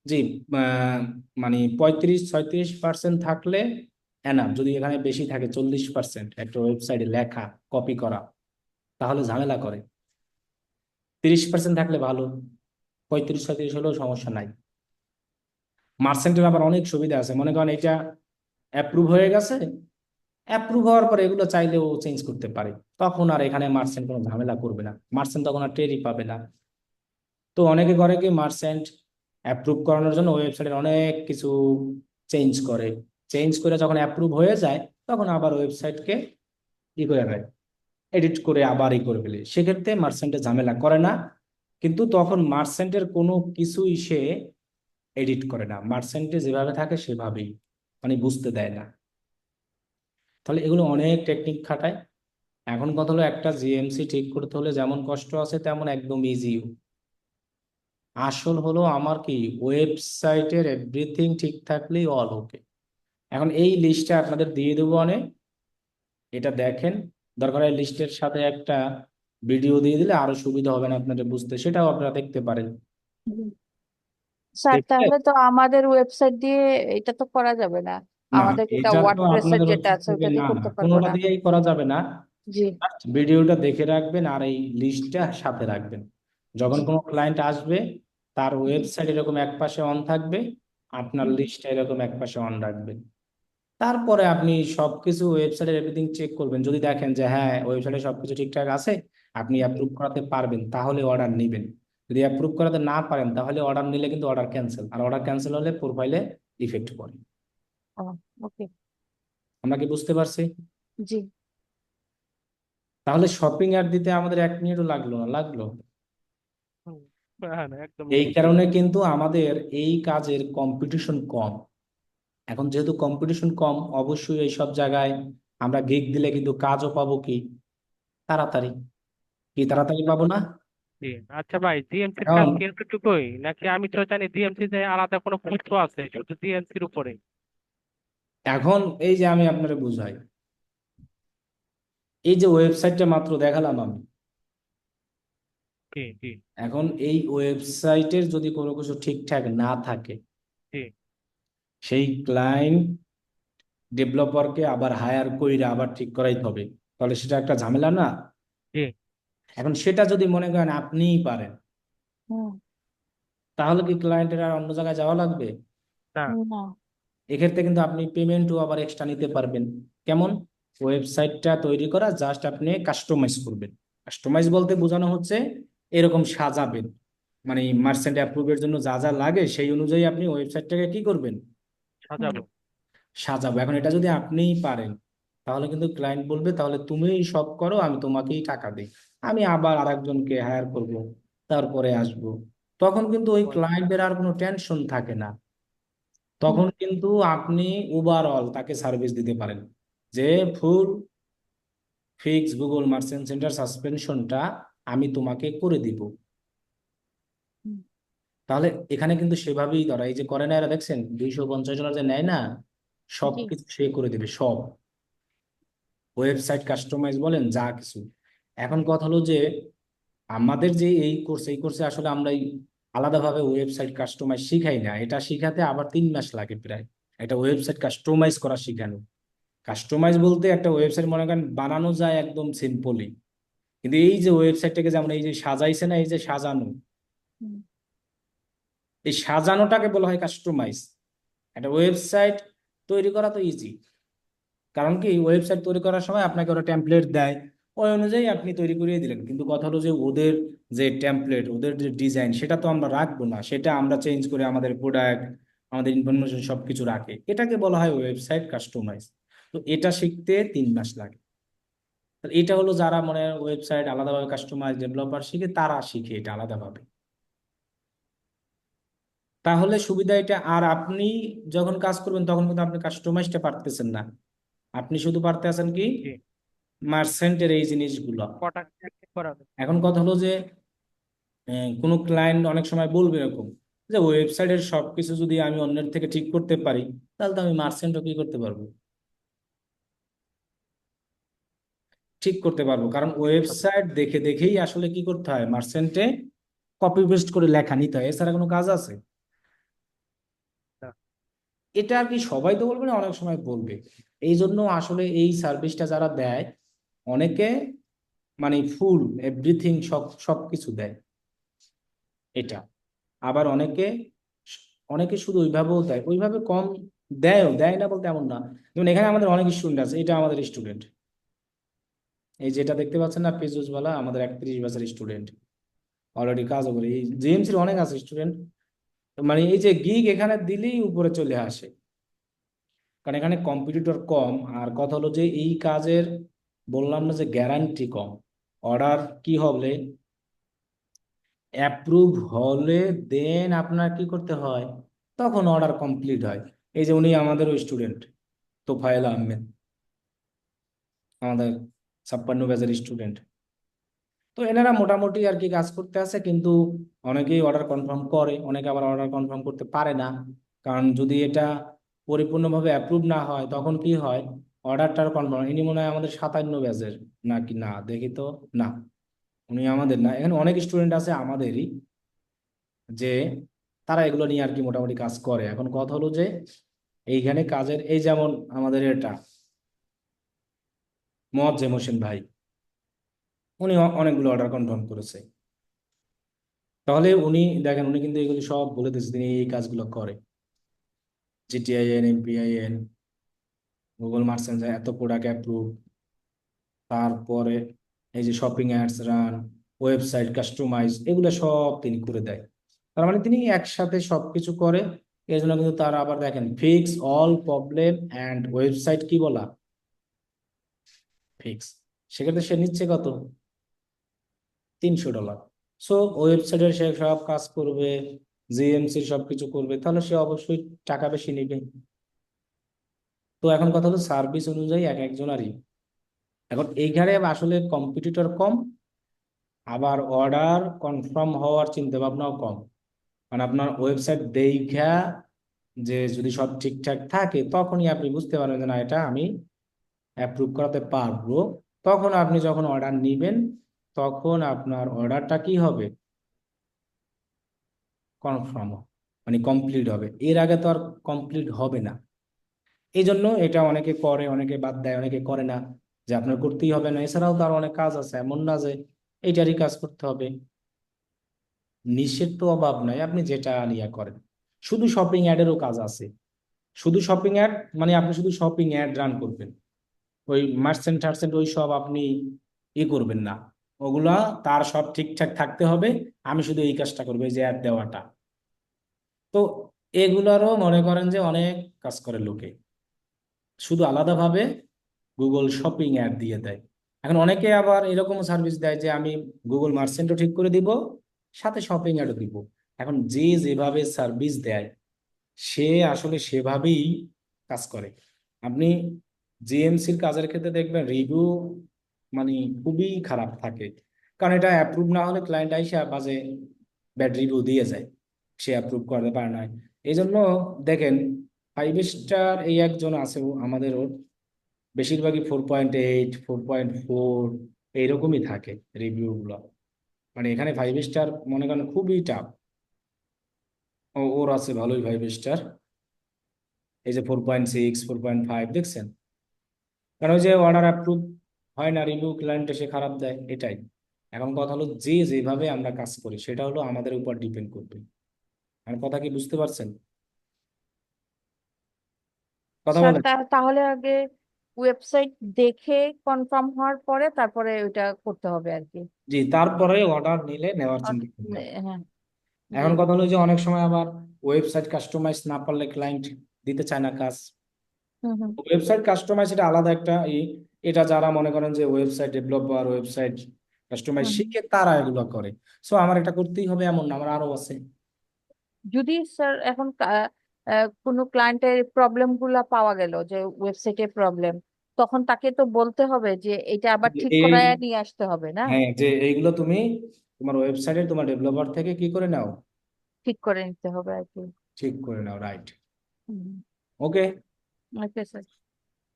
জি, আহ, মানে 35-36% থাকলে এনাফ। যদি এখানে বেশি থাকে 40% একটা ওয়েবসাইটে লেখা কপি করা, তাহলে ঝামেলা করে। 30% থাকলে ভালো, 35-36 হলেও সমস্যা নাই। মার্চেন্টের আবার অনেক সুবিধা আছে, মনে করেন এটা অ্যাপ্রুভ হয়ে গেছে, অ্যাপ্রুভ হওয়ার পরে এগুলো চাইলেও চেঞ্জ করতে পারে, তখন আর এখানে মার্চেন্ট কোনো ঝামেলা করবে না, মার্চেন্ট তখন আর টেরই পাবে না। তো অনেকে করে কি, মার্চেন্ট অ্যাপ্রুভ করানোর জন্য ওয়েবসাইটের অনেক কিছু চেঞ্জ করে, চেঞ্জ করে যখন অ্যাপ্রুভ হয়ে যায় তখন আবার ওয়েবসাইটকে ই করে দেয়, এডিট করে আবার ই করে ফেলে, সেক্ষেত্রে মার্চেন্টের ঝামেলা করে না। কিন্তু তখন মার্চেন্টের কোনো কিছুই সে এডিট করে না, মার্চেন্টে যেভাবে থাকে সেভাবেই, মানে বুঝতে দেয় না। তাহলে এগুলো অনেক টেকনিক খাটায়। এখন কথা হলো একটা জিএমসি ঠিক করতে হলে যেমন কষ্ট আছে তেমন একদম ইজি। আসল হলো আমার কি, ওয়েবসাইটের এভরিথিং ঠিক থাকলেই অল ওকে। এখন এই লিস্টটা আপনাদের দিয়ে দেবো অনেক, এটা দেখেন, দরকার হয় লিস্টের সাথে একটা ভিডিও দিয়ে দিলে আরো সুবিধা হবে না আপনাদের বুঝতে, সেটাও আপনারা দেখতে পারেন। স্যার দেখতে, তাহলে তো আমাদের ওয়েবসাইট দিয়ে এটা তো করা যাবে না, না আমাদের যেটা এটা তো ওয়ার্ডপ্রেসের আপনাদের যেটা ওয়েবসাইট আছে থেকে ওটা না, দিয়ে না করতে পারবো কোনোটা না। দিয়েই করা যাবে না। জি ভিডিওটা দেখে রাখবেন আর এই লিস্টটা সাথে রাখবেন। যখন জি কোনো ক্লায়েন্ট আসবে তার জি ওয়েবসাইট এরকম একপাশে অন থাকবে, আপনার হুম, লিস্টটা এরকম একপাশে অন রাখবেন। তারপরে আপনি সবকিছু ওয়েবসাইটের এভরিথিং চেক করবেন, যদি দেখেন যে হ্যাঁ ওয়েবসাইটে সবকিছু ঠিকঠাক আছে, আপনি জি। অ্যাপ্রুভ করাতে পারবেন, তাহলে অর্ডার নেবেন। যদি অ্যাপ্রুভ করাতে না পারেন তাহলে অর্ডার নিলে কিন্তু অর্ডার ক্যান্সেল, আর অর্ডার ক্যান্সেল হলে প্রোফাইলে ইফেক্ট পড়ে। ও ওকে। আমরা কি বুঝতে পারছি? জি তাহলে শপিং অ্যাড দিতে আমাদের 1 মিনিটও লাগলো না, লাগলো? হুম, হ্যাঁ না একদম এই কারণে কিন্তু আমাদের এই কাজের কম্পিটিশন কম। এখন যেহেতু কম্পিটিশন কম, অবশ্যই এই সব জায়গায় আমরা গিগ দিলে কিন্তু কাজও পাবো কি তাড়াতাড়ি, কি তাড়াতাড়ি পাবো না? জি। আচ্ছা ভাই, জিএমসির কাজ এখন কি এতটুকুই, নাকি আমি তো জানি জিএমসি তে আলাদা কোনো পোস্ট আছে শুধু জিএমসির উপরে? এখন এই যে আমি আপনারে বুঝাই, এই যে ওয়েবসাইটটা মাত্র দেখালাম আমি, জি জি এখন এই ওয়েবসাইটের যদি কোনো কিছু ঠিকঠাক না থাকে, জি সেই ক্লায়েন্ট ডেভেলপারকে আবার হায়ার কইরা আবার ঠিক করাইতে হবে, তাহলে সেটা একটা ঝামেলা না? জি। এখন সেটা যদি মনে করেন আপনিই পারেন, হুম। তাহলে কি ক্লায়েন্টের আর অন্য জায়গায় যাওয়া লাগবে? না। না। এক্ষেত্রে কিন্তু আপনি পেমেন্টও আবার এক্সট্রা নিতে পারবেন। কেমন? ওয়েবসাইটটা তৈরি করা, জাস্ট আপনি কাস্টমাইজ করবেন। কাস্টমাইজ বলতে বোঝানো হচ্ছে এরকম সাজাবেন, মানে মার্চেন্ট অ্যাপ্রুভের জন্য যা যা লাগে সেই অনুযায়ী আপনি ওয়েবসাইটটাকে কি করবেন, হুম। সাজাবো। সাজাবো। এখন এটা যদি আপনিই পারেন, তাহলে কিন্তু ক্লায়েন্ট বলবে তাহলে তুমিই সব করো, আমি তোমাকেই টাকা দিই, আমি আবার আরেকজনকে হায়ার করব, তারপরে আসবো। তখন কিন্তু ওই ক্লায়েন্টের আর কোনো টেনশন থাকে না। হুম। তখন কিন্তু আপনি ওভারঅল তাকে সার্ভিস দিতে পারেন, যে ফুল ফিক্স গুগল মার্চেন্ট সেন্টার সাসপেনশনটা আমি তোমাকে করে দিব। হুম। তাহলে এখানে কিন্তু সেভাবেই ধরা, এই যে করে না এরা, দেখছেন $250 যে নেয় না, সব জি। কিছু সে করে দেবে, সব ওয়েবসাইট কাস্টমাইজ বলেন যা কিছু। এখন কথা হলো যে আমাদের যে এই কোর্সে আসলে আমরা এই আলাদাভাবে ওয়েবসাইট কাস্টমাইজ শিখাই না, এটা শিখাতে আবার 3 মাস লাগে প্রায়, এটা ওয়েবসাইট কাস্টমাইজ করা শিখানো। কাস্টমাইজ বলতে একটা ওয়েবসাইট মনে করেন বানানো যায় একদম সিম্পলি, কিন্তু এই যে ওয়েবসাইটটাকে যে আমরা এই যে সাজাইছে না, এই যে সাজানো, হুম। এই সাজানোটাকে বলা হয় কাস্টমাইজ। একটা ওয়েবসাইট তৈরি করা তো ইজি, কারণ কি ওয়েবসাইট তৈরি করার সময় আপনাকে ওরা টেমপ্লেট দেয়, ওই অনুযায়ী আপনি তৈরি করিয়ে দিলেন, কিন্তু কথা হলো যে ওদের যে টেমপ্লেট, ওদের যে ডিজাইন, সেটা তো আমরা রাখবো না, সেটা আমরা চেঞ্জ করে আমাদের প্রোডাক্ট, আমাদের ইনফরমেশন সবকিছু রাখে, এটাকে বলা হয় ওয়েবসাইট কাস্টমাইজ। তো এটা শিখতে 3 মাস লাগে। তাহলে এটা হলো যারা মনে ওয়েবসাইট আলাদাভাবে কাস্টমাইজ ডেভেলপার শিখে, তারা শিখে এটা আলাদাভাবে। তাহলে সুবিধা এটা। আর আপনি যখন কাজ করবেন তখন কিন্তু আপনি কাস্টমাইজটা পারতেছেন না, আপনি শুধু পারতে আছেন কি জি। মার্চেন্টের এই জিনিসগুলো। কটা করা হবে? এখন কথা হলো যে কোনো ক্লায়েন্ট অনেক সময় বলবে এরকম, যে ওয়েবসাইটের সবকিছু যদি আমি অন্যের থেকে ঠিক করতে পারি, তাহলে তো আমি মার্চেন্টও কি করতে পারবো, ঠিক করতে পারবো। কারণ ওয়েবসাইট দেখে দেখেই আসলে কি করতে হয়, মার্চেন্টে কপি পেস্ট করে লেখা নিতে হয়, এছাড়া কোনো কাজ আছে? না। এটা আর কি সবাই তো বলবে না, অনেক সময় বলবে। এই জন্য আসলে এই সার্ভিসটা যারা দেয়, অনেকে মানে ফুল এভরিথিং সব সবকিছু দেয় এটা। আবার অনেকে অনেকে শুধু ওইভাবেও দেয়, ওইভাবে কম দেয়ও, দেয় না বলতে এমন না। যেমন এখানে আমাদের অনেক স্টুডেন্ট আছে, এটা আমাদের স্টুডেন্ট, এই যেটা দেখতে পাচ্ছেন না পেজুসওয়ালা, আমাদের 31 বছর স্টুডেন্ট, অলরেডি কাজও করে। এই জেএমসির অনেক আছে স্টুডেন্ট, মানে এই যে গিগ এখানে দিলেই উপরে চলে আসে, কারণ এখানে কম্পিটিটর কম। আর কথা হলো যে এই কাজের বললাম না যে গ্যারান্টি কম, অর্ডার কি হবে অ্যাপ্রুভ হলে দেন আপনার কি করতে হয়, তখন অর্ডার কমপ্লিট হয়। এই যে উনি আমাদের ওই স্টুডেন্ট তোফায়েল আহমেদ, আমাদের 56 ব্যাচের স্টুডেন্ট। তো এনারা মোটামুটি আর কি কাজ করতে আছে, কিন্তু অনেকেই অর্ডার কনফার্ম করে, অনেকে আবার অর্ডার কনফার্ম করতে পারে না। কারণ যদি এটা পরিপূর্ণভাবে অ্যাপ্রুভ না হয়, তখন কি হয়, অর্ডারটার কনফার্ম। ইনি মনে হয় আমাদের 57 ব্যাচের, নাকি না দেখি তো, না উনি আমাদের না। এখানে অনেক স্টুডেন্ট আছে আমাদেরই, যে তারা এগুলো নিয়ে আর কি মোটামুটি কাজ করে। এখন কথা হলো যে এইখানে কাজের এই যেমন আমাদের এটা মোয়াজ্জেম হোসেন ভাই, উনি অনেকগুলো অর্ডার কনফার্ম করেছে। তাহলে উনি দেখেন, উনি কিন্তু এগুলো সব বলে দিচ্ছে, তিনি এই কাজগুলো করে, জিটিআইএন, এমপিআইএন, গুগল মার্চেন্ট এত প্রোডাক্ট অ্যাপ্রুভ, তারপরে এই যে shopping ads run, website customize, এগুলো সব তিনি করে দেয়। তার মানে তিনি একসাথে সবকিছু করে। এই জন্য কিন্তু তার আবার দেখেন fix all problem and website কি বলা, ফিক্স, সেক্ষেত্রে সে নিচ্ছে কত? $300। সো ওয়েবসাইটের সে সব কাজ করবে, জিএমসির সবকিছু করবে, তাহলে সে অবশ্যই টাকা বেশি নেবে। তো এখন কথা হলো সার্ভিস অনুযায়ী এক একজনারই। এখন এইখানে আসলে কম্পিটিটর কম, আবার অর্ডার কনফার্ম হওয়ার চিন্তা ভাবনাও কম। মানে আপনার ওয়েবসাইট দেখা যে যদি সব ঠিকঠাক থাকে তখনই আপনি বুঝতে পারবেন যে না, এটা আমি অ্যাপ্রুভ করাতে পারবো। তখন আপনি যখন অর্ডার নিবেন তখন আপনার অর্ডারটা কি হবে? কনফার্ম, মানে কমপ্লিট হবে। এর আগে তো আর কমপ্লিট হবে না। এই জন্য এটা অনেকে করে, অনেকে বাদ দেয়, অনেকে করে না, যে আপনার করতেই হবে না। এছাড়াও তো আর অনেক কাজ আছে, এমন না যে এইটারই কাজ করতে হবে। নিষেধ তো অভাব নাই, আপনি যেটা নিয়ে করেন। শুধু শপিং অ্যাডেরও কাজ আছে। শুধু শপিং অ্যাড মানে আপনি শুধু শপিং অ্যাড রান করবেন, ওই মার্চেন্ট টার্চেন্ট ওই সব আপনি করবেন না। ওগুলা তার সব ঠিকঠাক থাকতে হবে, আমি শুধু এই কাজটা করবো, এই যে অ্যাড দেওয়াটা। তো এগুলারও মনে করেন যে অনেক কাজ করে লোকে, শুধু আলাদাভাবে গুগল শপিং অ্যাড দিয়ে দেয়। এখন অনেকে আবার এরকম সার্ভিস দেয় যে আমি গুগল মার্চেন্টও ঠিক করে দিব, সাথে শপিং অ্যাডও দিব। এখন যে যেভাবে সার্ভিস দেয় সে আসলে সেভাবেই কাজ করে। আপনি জিএমসির কাজের ক্ষেত্রে দেখবেন রিভিউ মানে খুবই খারাপ থাকে, কারণ এটা অ্যাপ্রুভ না হলে ক্লায়েন্ট আইসা বাজে ব্যাড রিভিউ দিয়ে যায়, সে অ্যাপ্রুভ করতে পারে না। এই জন্য দেখেন 5 স্টার এই একজন আছে আমাদের, ওর বেশিরভাগই 4.8, 4.4 এইরকমই থাকে রিভিউ গুলো। মানে এখানে 5 স্টার মনে করেন খুবই টাফ। ওর আছে ভালোই 5 স্টার, এই যে 4.6, 4.5 দেখছেন। কারণ ওই যে অর্ডার অ্যাপ্রুভ হয় না, রিভিউ ক্লায়েন্ট এসে খারাপ দেয়, এটাই। এখন কথা হলো যে যেভাবে আমরা কাজ করি সেটা হলো আমাদের উপর ডিপেন্ড করবে। আমার কথা কি বুঝতে পারছেন? কথা স্যার বলেন। তাহলে আগে ওয়েবসাইট দেখে কনফার্ম হওয়ার পরে তারপরে ওইটা করতে হবে আর কি। জি, তারপরে অর্ডার নিলে নেওয়ার চিন্তা করবেন। হ্যাঁ। জি। এখন কথা হলো যে অনেক সময় আবার ওয়েবসাইট কাস্টমাইজ না পারলে ক্লায়েন্ট দিতে চায় না কাজ। হুম হুম ওয়েবসাইট কাস্টমাইজ এটা আলাদা একটা এটা যারা মনে করেন যে ওয়েবসাইট ডেভেলপার, ওয়েবসাইট কাস্টমাইজ হুম। শিখে তারা এগুলো করে। সো আমার এটা করতেই হবে এমন না, আমার আরো আছে। যদি স্যার এখন কোনো ক্লায়েন্টের প্রবলেম গুলা পাওয়া গেল যে ওয়েবসাইটে প্রবলেম, তখন তাকে তো বলতে হবে যে এটা আবার ঠিক এই করায় নিয়ে আসতে হবে না? হ্যাঁ, যে এইগুলো তুমি তোমার ওয়েবসাইটে তোমার ডেভেলপার থেকে কি করে নাও, ঠিক করে নিতে হবে আর কি। ঠিক করে নাও, রাইট। হুম। ওকে। Okay sir.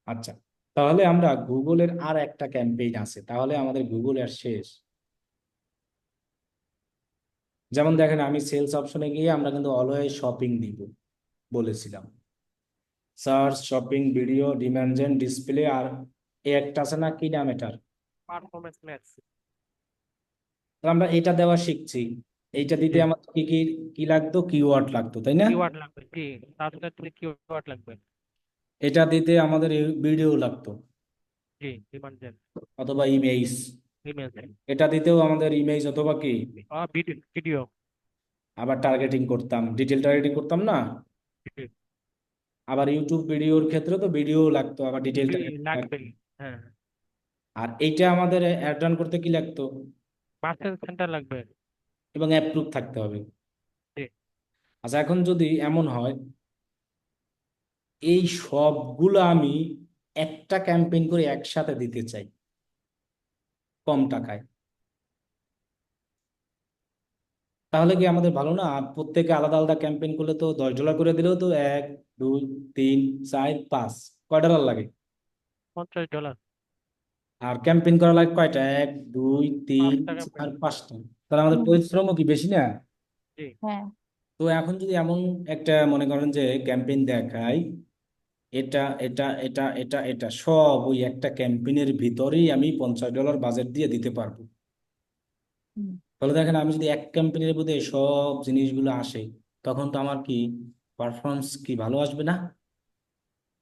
আচ্ছা, তাহলে আমরা গুগলের আর একটা ক্যাম্পেইন আছে, তাহলে আমাদের গুগল আর শেষ। যেমন দেখেন, আমি সেলস অপশনে গিয়ে আমরা কিন্তু অলওয়েজ শপিং দিব বলেছিলাম। Search, shopping, video, demand gen, display, আর এই একটা আছে না, কি নাম এটার? Performance max. তো আমরা এটা দেওয়া শিখছি। এইটা দিতে জি, আমার কি কি কি লাগতো? কিওয়ার্ড লাগতো, তাই না? কিওয়ার্ড লাগবে। জি, তার সাথে কিওয়ার্ড লাগবে। এটা দিতে আমাদের ভিডিও লাগতো, জি, ডিমান্ড জেন, অথবা ইমেজ। ইমেজ, এটা দিতেও আমাদের ইমেজ অথবা কি, ভিডিও, ভিডিও। আবার টার্গেটিং করতাম, ডিটেল টার্গেটিং করতাম না। আবার ইউটিউব ভিডিওর ক্ষেত্রে তো ভিডিও লাগতো, আবার ডিটেল টার্গেটিং লাগতো। লাগবে। হ্যাঁ, আর এইটা আমাদের অ্যাড রান করতে কি লাগতো? পার্সেন্ট সেন্টার লাগবে। এবং অ্যাপ্রুভ থাকতে হবে। জি, আচ্ছা, এখন যদি এমন হয় এই সবগুলো আমি একটা ক্যাম্পেইন করে একসাথে দিতে চাই কম টাকায়, তাহলে কি আমাদের ভালো না? আর প্রত্যেকে আলাদা আলাদা ক্যাম্পেইন করলে তো $10 করে দিলেও তো 1, 2, 3, 4, 5 কয় ডলার লাগে? $50। আর ক্যাম্পেইন করা লাগে কয়টা? 1, 2, 3, 5 টাকা 4, 5টা। তাহলে আমাদের হুম। পরিশ্রমও কি বেশি না? জি, হ্যাঁ। তো এখন যদি এমন একটা মনে করেন যে ক্যাম্পেইন দেখাই, এটা এটা এটা এটা এটা সব ওই একটা ক্যাম্পেইনের ভিতরেই আমি $50 বাজেট দিয়ে দিতে পারবো। হুম। তাহলে দেখেন, আমি যদি এক ক্যাম্পেইনের মধ্যে সব জিনিসগুলো আসে, তখন তো আমার কি পারফরমেন্স কি ভালো আসবে না?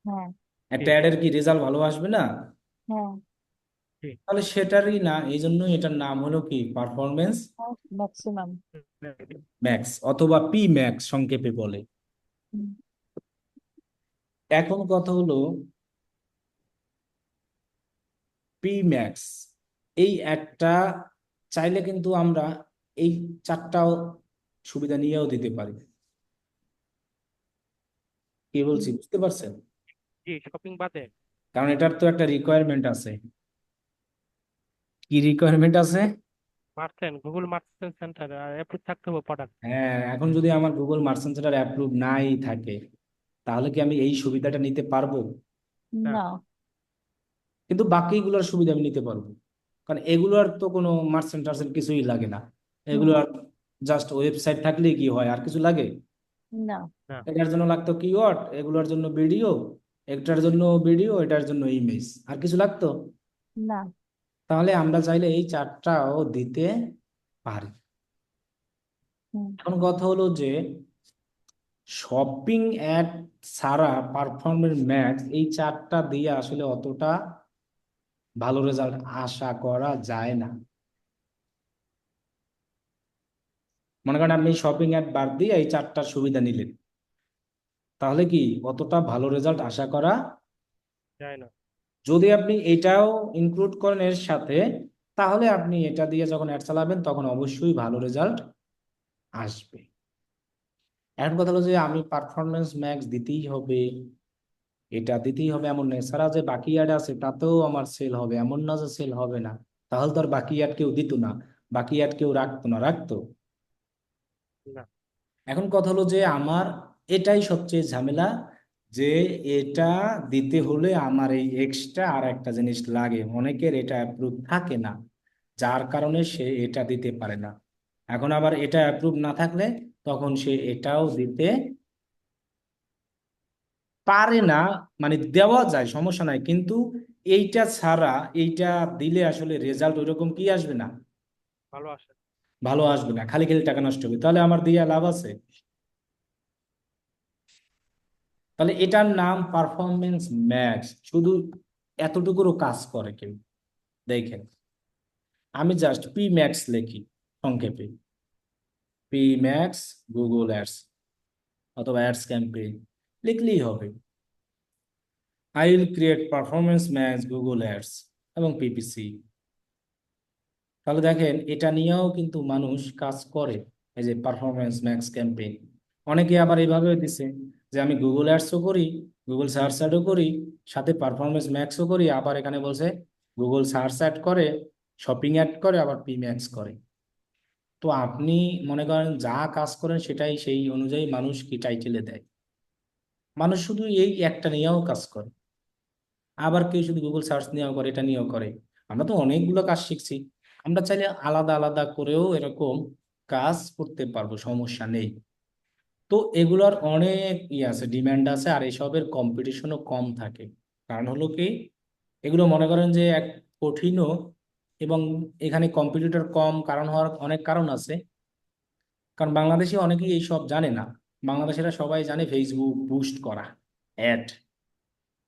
হ্যাঁ। জি, একটা অ্যাডের কি রেজাল্ট ভালো আসবে না? হ্যাঁ। জি। তাহলে সেটারই না, এই জন্য এটার নাম হলো কি পারফরমেন্স ম্যাক্সিমাম। ম্যাক্স, অথবা পি ম্যাক্স সংক্ষেপে বলে। এখন কথা হলো পি ম্যাক্স, এই অ্যাডটা চাইলে কিন্তু আমরা এই চারটাও সুবিধা নিয়েও দিতে পারি। কি বলছি বুঝতে পারছেন? জি, শপিং বাদে কারণ এটার তো একটা রিকোয়ারমেন্ট আছে। কি রিকোয়ারমেন্ট আছে? Merchant, Google merchant centre approve থাকতে হবে প্রোডাক্ট। হ্যাঁ, এখন যদি আমার গুগল মার্চেন্ট সেন্টার অ্যাপ্রুভ নাই থাকে, তাহলে কি আমি এই সুবিধাটা নিতে পারবো? না, না। কিন্তু বাকিগুলোর সুবিধা আমি নিতে পারবো, কারণ এগুলোর তো কোনো মার্চেন্ট টার্চেন্ট কিছুই লাগে না। হুম। এগুলো আর জাস্ট ওয়েবসাইট থাকলেই কি হয়, আর কিছু লাগে? না। না, এটার জন্য লাগতো কিওয়ার্ড, এগুলোর জন্য ভিডিও, একটার জন্য ভিডিও, এটার জন্য ইমেজ, আর কিছু লাগতো? না। তাহলে আমরা চাইলে এই চারটাও দিতে পারি। হুম। এখন কথা হলো যে শপিং অ্যাড ছাড়া পারফরমেন্স ম্যাক্স, এই চারটা দিয়ে আসলে অতটা ভালো রেজাল্ট আশা করা যায় না। মনে করেন আপনি শপিং অ্যাড বাদ দিয়ে এই চারটার সুবিধা নিলেন, তাহলে কি অতটা ভালো রেজাল্ট আশা করা? যায় না। যদি আপনি এটাও ইনক্লুড করেন এর সাথে, তাহলে আপনি এটা দিয়ে যখন অ্যাড চালাবেন তখন অবশ্যই ভালো রেজাল্ট আসবে। এখন কথা হলো যে আমি পারফরমেন্স ম্যাক্স দিতেই হবে, এটা দিতেই হবে এমন না, এছাড়া যে বাকি অ্যাড আছে তাতেও আমার সেল হবে এমন না যে সেল হবে না। তাহলে তো আর বাকি অ্যাড কেউ দিত না, বাকি অ্যাড কেউ রাখতো না, রাখতো? না, এখন কথা হলো যে আমার এটাই সবচেয়ে ঝামেলা, যে এটা দিতে হলে আমার এই এক্সট্রা আর একটা জিনিস লাগে, অনেকের এটা অ্যাপ্রুভ থাকে না, যার কারণে সে এটা দিতে পারে না। এখন আবার এটা অ্যাপ্রুভ না থাকলে তখন সে এটাও দিতে পারে না। মানে দেওয়া যায়, সমস্যা নাই, কিন্তু এইটা ছাড়া এইটা দিলে আসলে রেজাল্ট ওইরকম কি আসবে না, ভালো আসে। ভালো আসবে না, খালি খালি টাকা নষ্ট হবে। তাহলে আমার দিয়ে লাভ আছে? তাহলে এটার নাম পারফরমেন্স ম্যাক্স, শুধু এতটুকুরও কাজ করে কেউ? দেখেন, আমি জাস্ট পি ম্যাক্স লিখি সংক্ষেপে, পি ম্যাক্স গুগল অ্যাডস অথবা অ্যাডস ক্যাম্পেইন লিখলেই হবে। I will create performance max Google ads এবং পিপিসি। তাহলে দেখেন এটা নিয়েও কিন্তু মানুষ কাজ করে, এই যে পারফরমেন্স ম্যাক্স ক্যাম্পেইন। অনেকে আবার এইভাবে দিছে যে আমি গুগল অ্যাডসও করি, গুগল সার্চ অ্যাডও করি, সাথে পারফরমেন্স ম্যাক্সও করি, আবার এখানে বলছে গুগল সার্চ অ্যাড করে, শপিং অ্যাড করে, আবার পি ম্যাক্স করে। তো আপনি মনে করেন যা কাজ করেন সেটাই সেই অনুযায়ী মানুষ কি টাইটেলে দেয়। মানুষ শুধু এই একটা নিয়েও কাজ করে, আবার কেউ শুধু গুগল সার্চ নিয়েও করে, এটা নিয়েও করে। আমরা তো অনেকগুলো কাজ শিখছি, আমরা চাইলে আলাদা আলাদা করেও এরকম কাজ করতে পারবো, সমস্যা নেই। তো এগুলোর অনেক আছে, ডিমান্ড আছে, আর এসবের কম্পিটিশনও কম থাকে। কারণ হলো কি, এগুলো মনে করেন যে এক কঠিনও, এবং এখানে কম্পিটিটর কম কারণ হওয়ার অনেক কারণ আছে। কারণ বাংলাদেশে অনেকেই এইসব জানে না, বাংলাদেশিরা সবাই জানে ফেসবুক বুস্ট করা, অ্যাড,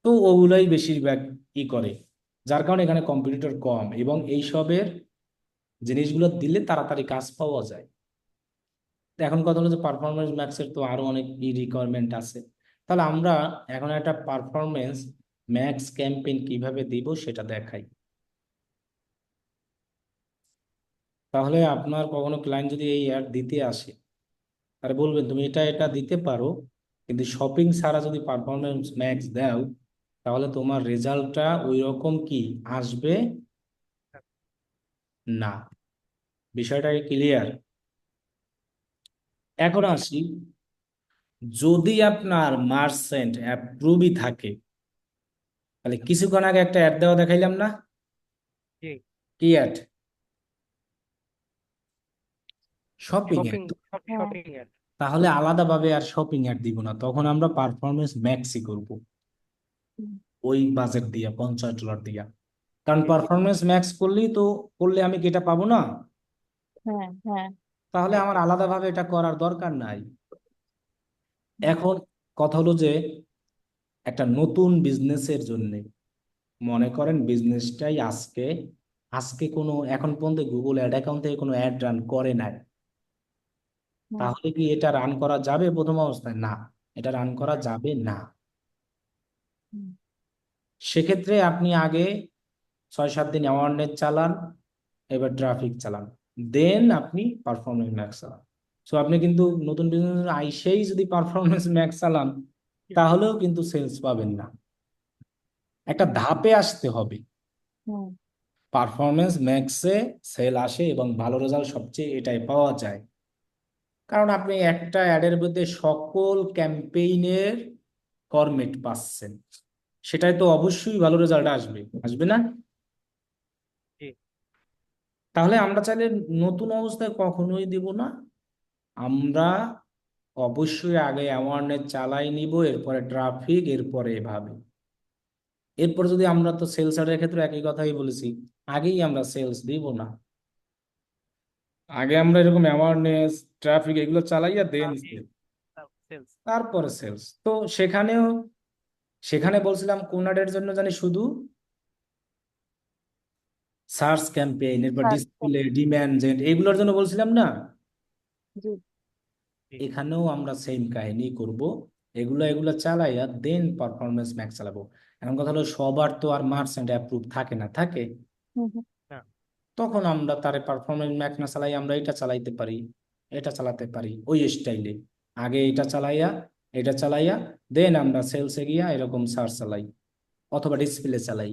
তো ওগুলাই বেশিরভাগ করে, যার কারণে এখানে কম্পিটিটর কম, এবং এইসবের জিনিসগুলো দিলে তাড়াতাড়ি কাজ পাওয়া যায়। তো এখন কথা হলো যে পারফরমেন্স ম্যাক্সের তো আরো অনেক রিকোয়ারমেন্ট আছে। তাহলে আমরা এখন একটা পারফরমেন্স ম্যাক্স ক্যাম্পেইন কিভাবে দিব সেটা দেখাই। তাহলে আপনার কখনো ক্লায়েন্ট যদি এই অ্যাড দিতে আসে, তাহলে বলবেন তুমি এটা এটা দিতে পারো, কিন্তু শপিং ছাড়া যদি পারফরমেন্স ম্যাক্স দাও, তাহলে তোমার রেজাল্টটা ওই রকম কি আসবে না। বিষয়টা ক্লিয়ার? এখন আসি, যদি আপনার মার্চেন্ট অ্যাপ্রুভই থাকে, তাহলে কিছুক্ষণ আগে একটা অ্যাড দেওয়া দেখাইলাম না? জি, কি অ্যাড? Shopping shopping, ad. হ্যাঁ। শপিং এর। তাহলে আলাদাভাবে আর শপিং অ্যাড দিব না, তখন আমরা পারফরমেন্স ম্যাক্সই করব, হুম। ওই বাজেট দিয়া $50 দিয়া। কারণ জি, পারফরমেন্স ম্যাক্স করলেই তো, করলে আমি কি এটা পাবো না? হ্যাঁ। হ্যাঁ। তাহলে জি, আমার জি, আলাদাভাবে এটা করার দরকার নাই। হুম। এখন কথা হলো যে একটা নতুন বিজনেসের জন্য, মনে করেন বিজনেসটাই আজকে আজকে কোনো এখন পর্যন্ত গুগল অ্যাড অ্যাকাউন্ট থেকে কোনো অ্যাড রান করে নাই, হুম। তাহলে কি এটা রান করা যাবে? প্রথম অবস্থায় না, এটা রান করা যাবে না। হুম। সেক্ষেত্রে আপনি আগে 6-7 দিন অ্যাওয়ারনেস চালান, এবার ট্রাফিক চালান, দেন আপনি পারফরমেন্স ম্যাক্স চালান। সো আপনি কিন্তু নতুন বিজনেস আইসেই যদি পারফরমেন্স ম্যাক্স চালান তাহলেও কিন্তু সেলস পাবেন না। একটা ধাপে আসতে হবে। হুম পারফরমেন্স ম্যাক্সে সেল আসে এবং ভালো রেজাল্ট সবচেয়ে এটাই পাওয়া যায়, কারণ আপনি একটা অ্যাডের মধ্যে সকল ক্যাম্পেইনের ফরম্যাট পাচ্ছেন, সেটাই তো অবশ্যই ভালো রেজাল্ট আসবে, আসবে না? জি তাহলে আমরা চাইলে নতুন অবস্থায় কখনোই দিব না, আমরা অবশ্যই আগে অ্যাওয়ারনেস চালাই নিব, এরপরে ট্রাফিক, এরপরে এভাবে। এরপর যদি আমরা তো সেলস এর ক্ষেত্রে একই কথাই বলেছি, আগেই আমরা সেলস দিব না, আগে আমরা এরকম অ্যাওয়ারনেস ট্রাফিক এগুলো চালাইয়া দেন সেলস তারপরে সেলস। তো সেখানে বলছিলাম কোন অ্যাডের জন্য জানি, শুধু সার্চ ক্যাম্পেইন, এরপর স্যার ডিসপ্লে, ডিম্যান্ড জেন, এগুলোর জন্য বলছিলাম না। জি জি এখানেও আমরা সেম কাহিনী করব, এগুলো চালাইয়া দেন পারফরমেন্স ম্যাক্স চালাবো। এখন কথা হলো সবার তো আর মার্চেন্ট অ্যাপ্রুভ থাকে না, থাকে। হুম হুম না তখন আমরা তার পারফরমেন্স ম্যাক্স না চালাই আমরা এটা চালাইতে পারি, এটা চালাতে পারি ওই স্টাইলে। আগে এটা চালাইয়া দেন আমরা সেলসে গিয়া এরকম সার্চ চালাই অথবা ডিসপ্লে চালাই,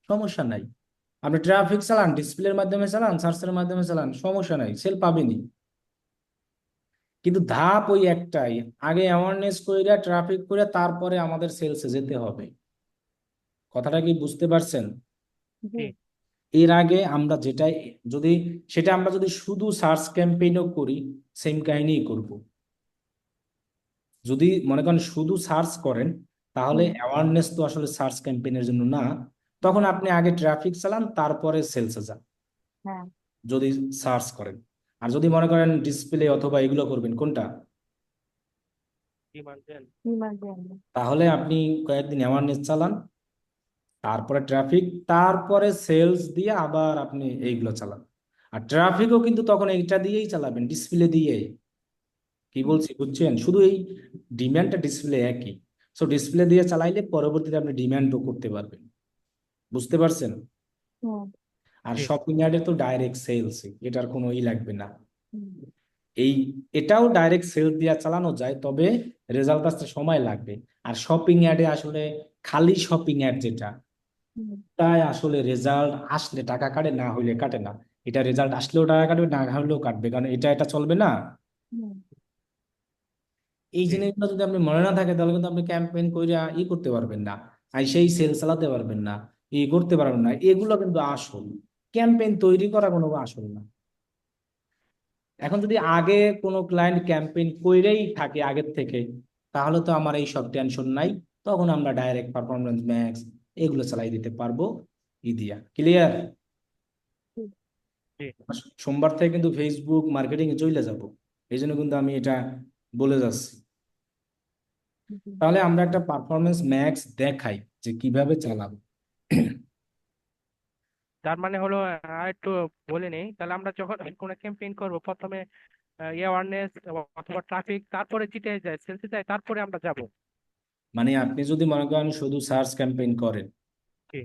সমস্যা নাই। আপনি ট্রাফিক চালান, ডিসপ্লের মাধ্যমে চালান, সার্চের মাধ্যমে চালান, সমস্যা নাই, সেল পাবেনই। কিন্তু ধাপ ওই একটাই, আগে অ্যাওয়ারনেস কইরা ট্রাফিক করে তারপরে আমাদের সেলসে যেতে হবে। কথাটা কি বুঝতে পারছেন? জি জি এর আগে আমরা যদি আমরা যদি শুধু সার্চ ক্যাম্পেইনও করি, সেম কাহিনী করব। যদি মনে করেন শুধু সার্চ করেন, তাহলে হুম অ্যাওয়ারনেস তো আসলে সার্চ ক্যাম্পেইনের জন্য না, তখন আপনি আগে ট্রাফিক চালান তারপরে সেলসে যান হ্যাঁ যদি সার্চ করেন। আর যদি মনে করেন ডিসপ্লে অথবা এগুলো করবেন কোনটা, ডিমান্ড জেন ইমার্জেন্সি তাহলে আপনি কয়েকদিন অ্যাওয়ারনেস চালান, তারপরে ট্রাফিক, তারপরে সেলস দিয়ে আবার আপনি এইগুলো চালান। আর ট্রাফিকও কিন্তু তখন এইটা দিয়েই চালাবেন, ডিসপ্লে দিয়ে। কি বলছি বুঝছেন? শুধু এই ডিমান্ডটা ডিসপ্লে একই। সো ডিসপ্লে দিয়ে চালাইলে পরবর্তীতে আপনি ডিমান্ডও করতে পারবেন, বুঝতে পারছেন? হুম আর জি শপিং অ্যাডে তো ডাইরেক্ট সেলস, এটার কোনো লাগবে না। হুম এই এটাও ডাইরেক্ট সেলস দিয়ে চালানো যায়, তবে রেজাল্ট আসতে সময় লাগবে। আর শপিং অ্যাডে আসলে খালি শপিং অ্যাড যেটা, হুম তাই আসলে রেজাল্ট আসলে টাকা কাটে, না হইলে কাটে না। এটা রেজাল্ট আসলেও টাকা কাটবে, না হলেও কাটবে, কারণ এটা চলবে না। হুম এই জি জিনিসগুলো যদি আপনি মনে না থাকে তাহলে কিন্তু আপনি ক্যাম্পেইন কইরা করতে পারবেন না, আর সেই সেল চালাতে পারবেন না, করতে পারবেন না। এগুলো কিন্তু আসল, ক্যাম্পেইন তৈরি করা কোনো আসল না। এখন যদি আগে কোনো ক্লায়েন্ট ক্যাম্পেইন কইরেই থাকে আগের থেকে, তাহলে তো আমার এই সব টেনশন নাই, তখন আমরা ডাইরেক্ট পারফরমেন্স ম্যাক্স এগুলো চালাই দিতে পারবো। দিয়া ক্লিয়ার? জি সোমবার থেকে কিন্তু ফেসবুক মার্কেটিং এ চলে যাব, এই জন্য কিন্তু আমি এটা বলে যাচ্ছি। জি তাহলে আমরা একটা পারফরমেন্স ম্যাক্স দেখাই যে কিভাবে চালাবো। তার মানে হলো একটু বলে নেই তাহলে আমরা যখন কোনো ক্যাম্পেইন করব প্রথমে অ্যাওয়ারনেস অথবা ট্রাফিক, তারপরে যেতে যায় সেলসে যায়, তারপরে আমরা যাব। মানে আপনি যদি মনে করেন শুধু সার্চ ক্যাম্পেইন করেন, জি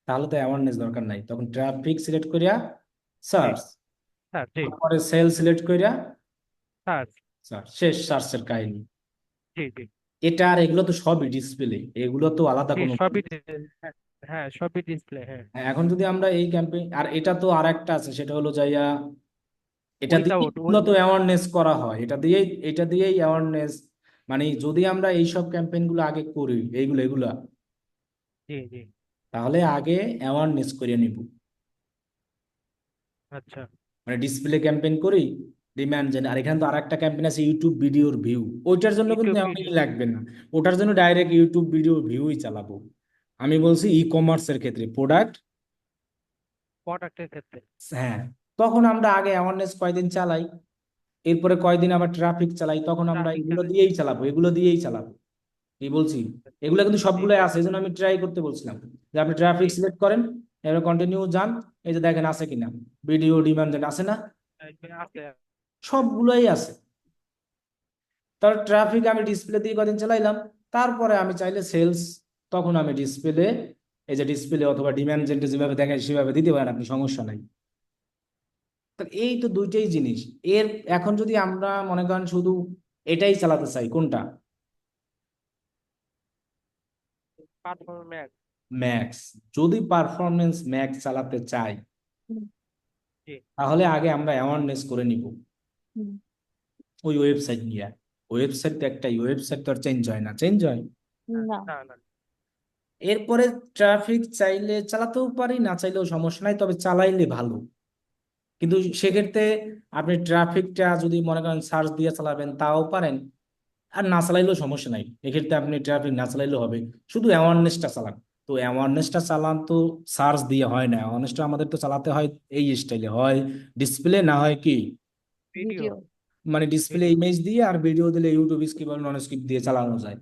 তাহলে তো অ্যাওয়ারনেস দরকার নাই, তখন ট্রাফিক সিলেক্ট করিয়া জি সার্চ, স্যার জি তারপরে সেল সিলেক্ট করিয়া স্যার সার্চ, শেষ সার্চের কাহিনী। জি জি এটা আর এগুলো তো সবই ডিসপ্লে, এগুলো তো আলাদা জি কোনো। সবই হ্যাঁ হ্যাঁ, সবই ডিসপ্লে হ্যাঁ। এখন যদি আমরা এই ক্যাম্পেইন, আর এটা তো আর একটা আছে, সেটা হলো যাইয়া এটা দিয়ে উইদাউট মূলত অ্যাওয়ারনেস করা হয়, এটা দিয়েই অ্যাওয়ারনেস। মানে যদি আমরা এইসব ক্যাম্পেইন গুলো আগে করি, এগুলা জি জি তাহলে আগে অ্যাওয়ারনেস করে নিব। আচ্ছা মানে ডিসপ্লে ক্যাম্পেইন করি, ডিমান্ড জেন, আর এখানে তো আরেকটা ক্যাম্পেইন আছে ইউটিউব ভিডিওর ভিউ, ওইটার জন্য কিন্তু ইউটিউব এমনই ভিডিও লাগবে না, ওটার জন্য ডাইরেক্ট ইউটিউব ভিডিও ভিউই চালাবো। আমি বলছি ই কমার্সের ক্ষেত্রে প্রোডাক্ট। প্রোডাক্টের ক্ষেত্রে। হ্যাঁ, তখন আমরা আগে অ্যাওয়ারনেস কয়দিন চালাই, এরপরে কয়দিন আবার ট্রাফিক চালাই, তখন আমরা ট্রাফিক এগুলো দিয়েই চালাবো। কি বলছি? এগুলো কিন্তু জি সবগুলোই আছে, এই জন্য আমি ট্রাই করতে বলছিলাম যে আপনি জি ট্রাফিক সিলেক্ট করেন, এবার কন্টিনিউ যান, এই যে দেখেন আছে কিনা, ভিডিও ডিমান্ড আছে না, আছে। সবগুলোই আছে। তার ট্রাফিক আমি ডিসপ্লে দিয়ে কদিন চালাইলাম, তারপরে আমি চাইলে সেলস, তখন আমি ডিসপ্লে এই যে ডিসপ্লে অথবা ডিমান্ড জেনটা যেভাবে দেখায় সেভাবে দিতে পারেন আপনি, সমস্যা নাই। তো এই তো দুইটাই জিনিস। এর এখন যদি আমরা মনে করেন শুধু এটাই চালাতে চাই, কোনটা? পারফরম্যান্স। ম্যাক্স। যদি পারফরমেন্স ম্যাক্স চালাতে চাই হুম, জি। তাহলে আগে আমরা অ্যাওয়ারনেস করে নিব হুম, ওই ওয়েবসাইট নিয়ে। ওয়েবসাইট তো একটাই, ওয়েবসাইট তো আর চেঞ্জ হয় না, চেঞ্জ হয়। না না না। এরপরে ট্রাফিক চাইলে চালাতেও পারি, না চাইলেও সমস্যা নাই, তবে চালাইলে ভালো। কিন্তু সেক্ষেত্রে আপনি ট্রাফিকটা যদি মনে করেন সার্চ দিয়ে চালাবেন তাও পারেন, আর না চালাইলেও সমস্যা নাই। এক্ষেত্রে আপনি ট্রাফিক না চালাইলেও হবে, শুধু অ্যাওয়ারনেসটা চালান। তো অ্যাওয়ারনেসটা চালান তো সার্চ দিয়ে হয় না, অ্যাওয়ারনেসটা আমাদের তো চালাতে হয় এই স্টাইলে, হয় ডিসপ্লে না হয় কি, ভিডিও। ভিডিও মানে ডিসপ্লে ভিডিও। ইমেজ দিয়ে, আর ভিডিও দিলে ইউটিউব স্কিপ আর নন স্কিপ দিয়ে চালানো যায়।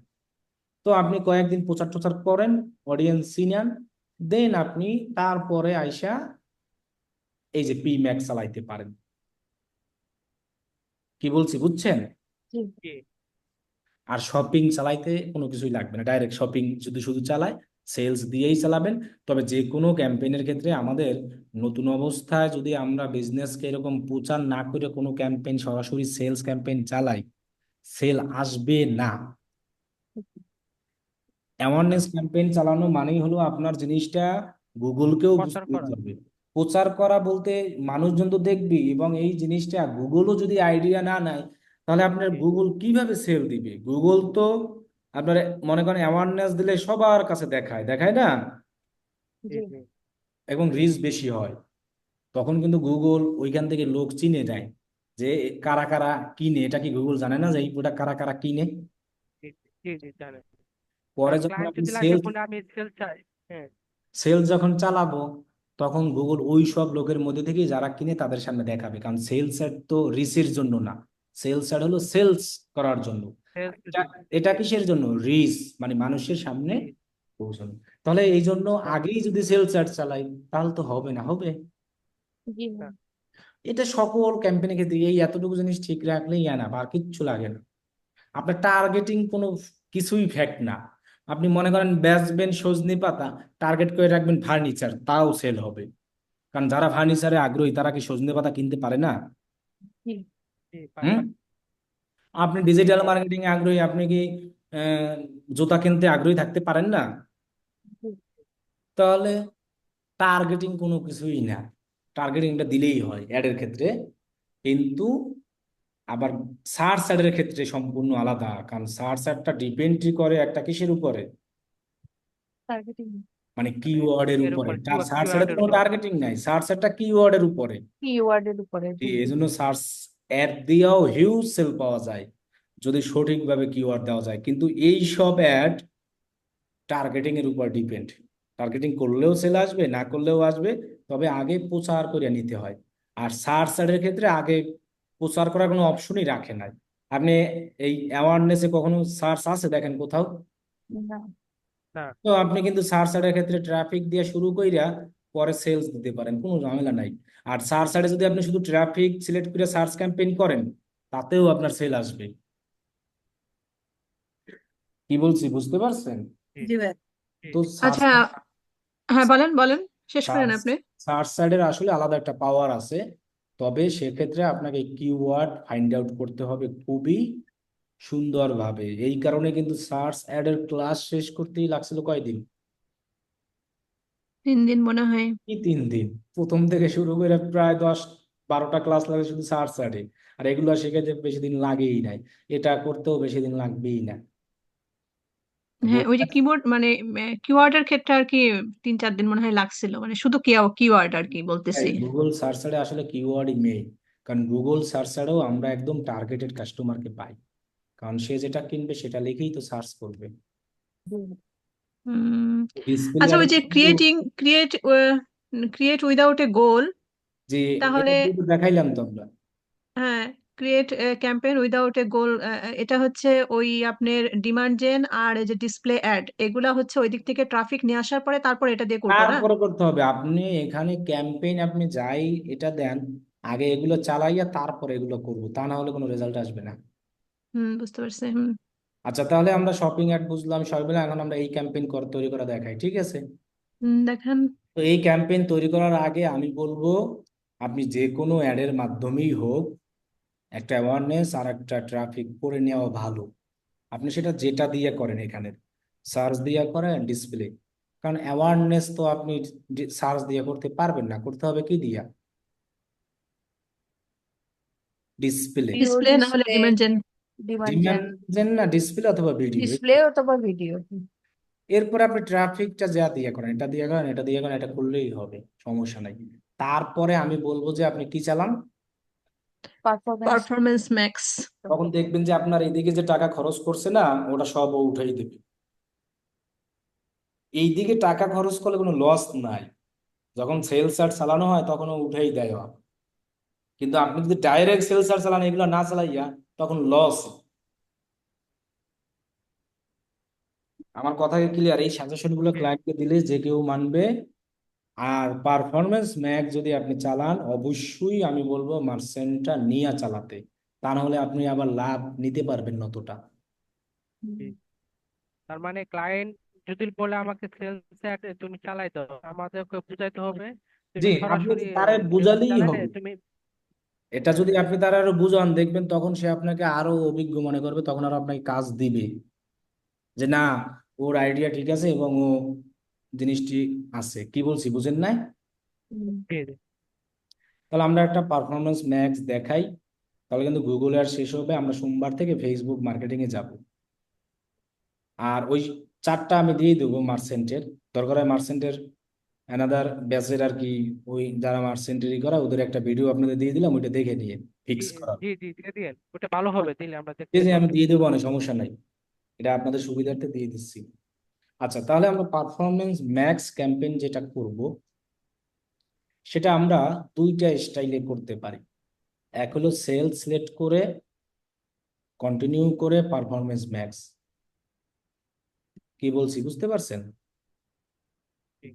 তো আপনি কয়েকদিন প্রচার টোচার করেন, অডিয়েন্স চিনান, দেন আপনি তারপরে আইসা এই যে পি ম্যাক্স চালাইতে পারেন। কি বলছি বুঝছেন? জি জি। আর শপিং চালাইতে কোনো কিছুই লাগবে না, ডাইরেক্ট শপিং যদি শুধু চালায় সেলস দিয়েই চালাবেন। তবে যে কোনো ক্যাম্পেইনের ক্ষেত্রে আমাদের নতুন অবস্থায় যদি আমরা বিজনেসকে এরকম প্রচার না করে কোনো ক্যাম্পেইন সরাসরি সেলস ক্যাম্পেইন চালাই, সেল আসবে না। অ্যাওয়ারনেস ক্যাম্পেইন চালানো মানেই হলো আপনার জিনিসটা গুগলকেও প্রচার বুঝতে করা। দিতে হবে। প্রচার করা বলতে মানুষজন তো দেখবি, এবং এই জিনিসটা গুগলও যদি আইডিয়া না নেয় তাহলে আপনার জি গুগল কিভাবে সেল দিবে? গুগল তো আপনার মনে করেন অ্যাওয়ারনেস দিলে সবার কাছে দেখায়, দেখায় না, জি জি জি। এবং রিচ বেশি হয়। তখন কিন্তু গুগল ওইখান থেকে লোক চিনে নেয় যে কারা কারা কিনে। এটা কি গুগল জানে না যে এই প্রোডাক্ট কারা কারা কিনে? জি জি জি, জানেন। পরে যখন ক্লায়েন্ট আপনি যদি লাগে সেল বলে আমি সেল চাই। হ্যাঁ। সেলস যখন চালাবো তখন গুগল ওই সব লোকের মধ্যে থেকে যারা কিনে তাদের সামনে দেখাবে। কারণ সেলস অ্যাড তো রিচের জন্য না, সেলস অ্যাড হলো সেলস করার জন্য। সেলস। এটা এটা কিসের জন্য? রিচ, মানে মানুষের সামনে জি। পৌঁছানো। তাহলে এই জন্য হ্যাঁ। আগেই যদি সেলস অ্যাড চালাই তাহলে তো হবে না, হবে? জি হ্যাঁ। এটা সকল ক্যাম্পেইনের ক্ষেত্রে এই এতটুকু জিনিস ঠিক রাখলেই এনাফ, আর কিচ্ছু লাগে না। আপনার টার্গেটিং কোনো কিছুই ফ্যাক্ট না। আপনি মনে করেন বেচবেন সজনে পাতা, টার্গেট করে রাখবেন ফার্নিচার, তাও সেল হবে। কারণ যারা ফার্নিচারে আগ্রহী তারা কি সজনে পাতা কিনতে পারে না? জি জি হুম। পারে। আপনি জি ডিজিটাল পারে। মার্কেটিং এ আগ্রহী, আপনি কি আহ, জুতা কিনতে আগ্রহী থাকতে পারেন না? জি তাহলে টার্গেটিং কোনো কিছুই না, টার্গেটিংটা দিলেই হয় অ্যাডের ক্ষেত্রে। কিন্তু আবার সার্চ অ্যাডের ক্ষেত্রে সম্পূর্ণ আলাদা, কারণ সার্চ অ্যাডটা ডিপেন্ডই করে একটা কিসের উপরে, টার্গেটিং মানে মানে কিওয়ার্ডের এর উপরে। উপর তার সার্চ অ্যাডে তো কিওয়ার্ডের কোনো উপর। টার্গেটিং নাই, সার্চ অ্যাডটা কিওয়ার্ডের উপরে। কিওয়ার্ডের উপরে জি এই জন্য সার্চ অ্যাড দিয়েও হিউজ সেল পাওয়া যায় যদি সঠিকভাবে কিওয়ার্ড দেওয়া যায়। কিন্তু এই সব অ্যাড টার্গেটিং এর উপর ডিপেন্ড। টার্গেটিং করলেও সেল আসবে, না করলেও আসবে, তবে আগে প্রচার করে নিতে হয়। আর সার্চ অ্যাডের ক্ষেত্রে আগে প্রচার করার কোনো অপশনই রাখে নাই। আপনি এই অ্যাওয়ারনেসে কখনো সার্চ আছে দেখেন কোথাও? না না। তো আপনি কিন্তু সার্চ অ্যাডের ক্ষেত্রে ট্রাফিক দিয়ে শুরু কইরা পরে সেলস দিতে পারেন, কোনো ঝামেলা নাই। আর সার্চ অ্যাডে যদি আপনি শুধু ট্রাফিক সিলেক্ট করে সার্চ ক্যাম্পেইন করেন তাতেও আপনার সেল আসবে। কি বলছি বুঝতে পারছেন? জি জি ভাই। জি তো জি। সার্চ আচ্ছা, হ্যাঁ বলেন বলেন, শেষ করেন সার্চ আপনি। সার্চ সাইডের আসলে আলাদা একটা পাওয়ার আছে। তবে সেক্ষেত্রে আপনাকে কিওয়ার্ড ফাইন্ড আউট করতে হবে খুবই সুন্দরভাবে। এই কারণে কিন্তু সার্চ অ্যাডের ক্লাস শেষ করতেই লাগছিল কয়দিন? 3 দিন মনে হয়। কি 3 দিন? প্রথম থেকে শুরু করে প্রায় 10-12টা ক্লাস লাগে শুধু সার্চ অ্যাডে। আর এগুলো শিখেতে বেশি দিন লাগেই নাই, এটা করতেও বেশি দিন লাগবেই না। হ্যাঁ, ওই যে বুঝলেন? কিবোর্ড মানে কিওয়ার্ডের ক্ষেত্রে আর কি 3-4 দিন মনে হয় লাগছিল, মানে শুধু কিওয়ার্ড আর কি বলতেছি। গুগল সার্চ অ্যাডে আসলে কিওয়ার্ডই মেইন। কারণ গুগল সার্চ অ্যাডেও আমরা একদম টার্গেটেড কাস্টমারকে পাই, কারণ সে যেটা কিনবে সেটা লিখেই তো সার্চ করবে। জি হুম। ডিসপ্লে আচ্ছা, অ্যাডে ওই যে ক্রিয়েট উইদাউট এ গোল, যে এটা তাহলে দিয়ে তো দেখাইলাম তো আমরা। হ্যাঁ, ক্রিয়েট ক্যাম্পেইন উইদাউট এ গোল, এটা হচ্ছে ওই আপনার ডিমান্ড জেন আর এই যে ডিসপ্লে অ্যাড, এগুলা হচ্ছে ওই দিক থেকে ট্রাফিক নিয়ে আসার পরে তারপর এটা দিয়ে করবো না? তারপরে করতে হবে আপনি এখানে ক্যাম্পেইন, আপনি যাই এটা দেন, আগে এগুলো চালাইয়া তারপরে এগুলো করবো, তা না হলে কোনো রেজাল্ট আসবে না। হুম, বুঝতে পারছি। হুম। আচ্ছা তাহলে আমরা শপিং অ্যাড বুঝলাম সবাই মিলে, এখন আমরা এই ক্যাম্পেইন তৈরি করা দেখাই, ঠিক আছে? দেখেন। তো এই ক্যাম্পেইন তৈরি করার আগে আমি বলবো আপনি যে কোনো অ্যাডের মাধ্যমেই হোক একটা অ্যাওয়ারনেস আর একটা ট্রাফিক করে নেওয়া ভালো। আপনি সেটা যেটা দিয়ে করেন, এখানে সার্চ দিয়ে করেন ডিসপ্লে, কারণ অ্যাওয়ারনেস তো আপনি সার্চ দিয়ে করতে পারবেন না, করতে হবে কি দিয়া? ডিসপ্লে। ভিডিও, ডিসপ্লে না হলে display, demand gen. Demand demand gen, gen না, ডিসপ্লে অথবা ভিডিও। ডিসপ্লে অথবা ভিডিও। এরপর আপনি ট্রাফিকটা যা দিয়ে করেন, এটা দিয়ে করেন, এটা দিয়ে করেন, এটা করলেই হবে, সমস্যা নাই। তারপরে আমি বলবো যে আপনি কি চালান। পারফরমেন্স। Performance max. তখন দেখবেন যে আপনার এইদিকে যে টাকা খরচ করছে না, ওটা সব ও উঠাই দেবে। এইদিকে টাকা খরচ করলে কোনো লস নাই, যখন সেলস আর চালানো হয় তখন ও উঠাই দেয় ও। কিন্তু আপনি যদি ডাইরেক্ট সেলস আর চালান, এগুলো না চালাইয়া, তখন লস। আমার কথা ক্লিয়ার? এই সাজেশন গুলো ক্লায়েন্টকে দিলে যে কেউ মানবে। আর পারফরমেন্স ম্যাক্স যদি আপনি চালান, অবশ্যই আমি বলবো মার্সেন্টটা নিয়ে চালাতে, তা না হলে আপনি আবার লাভ নিতে পারবেন না অতটা। তার মানে ক্লায়েন্ট যদি বলে আমাকে সেলস অ্যাড তুমি চালাই দাও, আমাদেরকে বুঝাইতে হবে তুমি জি, আপনি সরাসরি তারে সেলস বুঝালেই চালালে হবে। তুমি। এটা যদি আপনি তার আরো বুঝান, দেখবেন তখন সে আপনাকে আরো অভিজ্ঞ মনে করবে, তখন আরো আপনাকে কাজ দিবে, যে না, ওর আইডিয়া ঠিক আছে এবং ও জিনিসটি আছে। কি বলছি বুঝেন নাই? জি, জি। তাহলে আমরা একটা পারফরমেন্স ম্যাক্স দেখাই, তাহলে কিন্তু গুগলে আর শেষ হবে। আমরা সোমবার থেকে ফেসবুক মার্কেটিং এ যাব। আর ওই চারটা আমি দিয়ে দেবো মার্সেন্টের, দরকার হয় মার্সেন্টের অ্যানাদার ব্যাচের আর কি, ওই যারা মার্সেন্টেরই করা ওদের একটা ভিডিও আপনাদের দিয়ে দিলাম, ওইটা দেখে নিয়ে জি, ফিক্স করা। জি, জি, দিয়ে দিন, ওটা ভালো হবে, দিলে আমরা যে দেখতে যে আমি পারবো। দিয়ে দেবো, অনেক সমস্যা নাই, এটা আপনাদের সুবিধার্থে দিয়ে দিচ্ছি। আচ্ছা, তাহলে আমরা পারফরমেন্স ম্যাক্স ক্যাম্পেইন যেটা করব, সেটা আমরা দুইটা স্টাইলে করতে পারি। এক হলো সেলস সিলেক্ট করে কন্টিনিউ করে পারফরমেন্স ম্যাক্স। কি বলছি বুঝতে পারছেন? জি,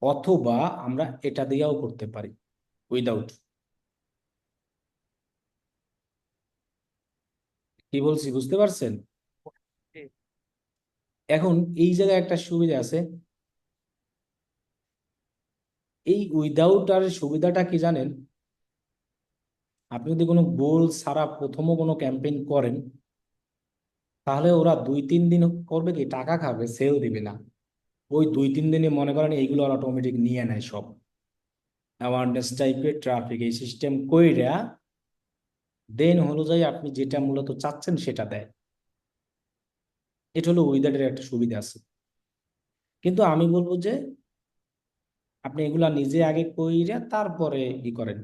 অথবা আমরা এটা দিয়েও করতে পারি, উইদাউট। কি বলছি বুঝতে পারছেন? জি, এখন এই জায়গায় একটা সুবিধা আছে, এই উইদাউট আর সুবিধাটা কি জানেন? আপনি যদি কোনো গোল ছাড়া প্রথমও কোনো ক্যাম্পেইন করেন, তাহলে ওরা 2-3 দিন করবে কি, টাকা খাবে, সেল দিবে না। ওই 2-3 দিনে মনে করেন এইগুলো অটোমেটিক নিয়ে নেয় সব, অ্যাওয়ারনেস টাইপের ট্রাফিক এই সিস্টেম কইরা দেন হলো যাই আপনি যেটা মূলত চাচ্ছেন সেটা দেয়। এটা হলো উইদাউটের একটা সুবিধা আছে। কিন্তু আমি বলবো যে আপনি এগুলা নিজে আগে কইরা তারপরে ই করেন।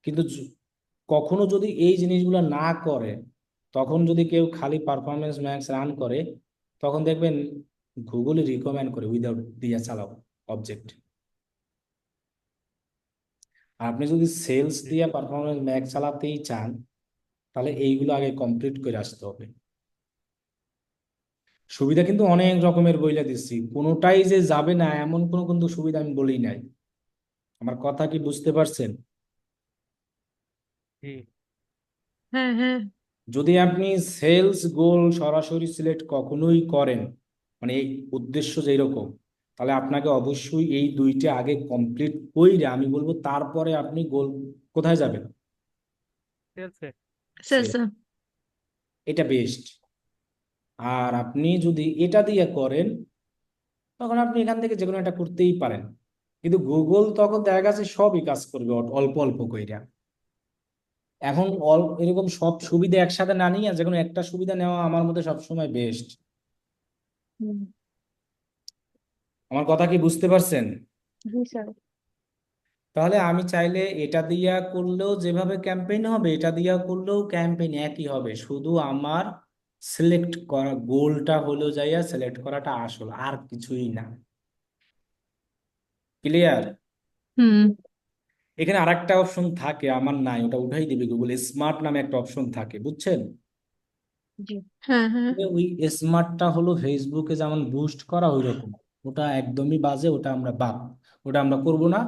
কিন্তু কখনো যদি এই জিনিসগুলো না করে, তখন যদি কেউ খালি পারফরমেন্স ম্যাক্স রান করে, তখন দেখবেন গুগলে রিকমেন্ড করে উইদাউট দিয়ে চালাও অবজেক্ট। আর আপনি যদি সেলস জি, দিয়ে পারফরমেন্স ম্যাক্স চালাতেই চান, তাহলে এইগুলো আগে কমপ্লিট করে আসতে হবে। সুবিধা কিন্তু অনেক রকমের বইলা দিচ্ছি, কোনোটাই যে যাবে না এমন কোনো কিন্তু সুবিধা আমি বলি নাই। আমার কথা কি বুঝতে পারছেন? জি, হ্যাঁ, হ্যাঁ। যদি আপনি সেলস গোল সরাসরি সিলেক্ট কখনোই করেন, মানে এই উদ্দেশ্য যেই রকম, তাহলে আপনাকে অবশ্যই এই দুইটা আগে কমপ্লিট কইরা আমি বলবো তারপরে আপনি গোল কোথায় যাবেন, সেলসে। সেলস। এটা বেস্ট। আর আপনি যদি এটা দিয়ে করেন, তখন আপনি এখান থেকে যে কোনো একটা করতেই পারেন। কিন্তু গুগল তখন দেখা গেছে সবই কাজ করবে অল্প অল্প কইরা। এখন এরকম সব সুবিধা একসাথে না নিয়ে যে কোনো একটা সুবিধা নেওয়া আমার মতে সবসময় বেস্ট। আমার কথা কি বুঝতে পারছেন? জি স্যার। তাহলে আমি চাইলে এটা দিয়া করলেও যেভাবে ক্যাম্পেইন হবে, এটা দিয়া করলেও ক্যাম্পেইন একই হবে, শুধু আমার সিলেক্ট করা গোলটা হলো যাইয়া সিলেক্ট করাটা আসল, আর কিছুই না। ক্লিয়ার? হুম। এখানে আরেকটা অপশন থাকে, আমার নাই, ওটা উঠাই দিবে গুগল, স্মার্ট নামে একটা অপশন থাকে, বুঝছেন? জি। হ্যাঁ, হ্যাঁ। ওই স্মার্টটা হলো ফেসবুকে যেমন বুস্ট করা ওই রকম, ওটা একদমই বাজে, ওটা আমরা বাদ, ওটা আমরা করব না।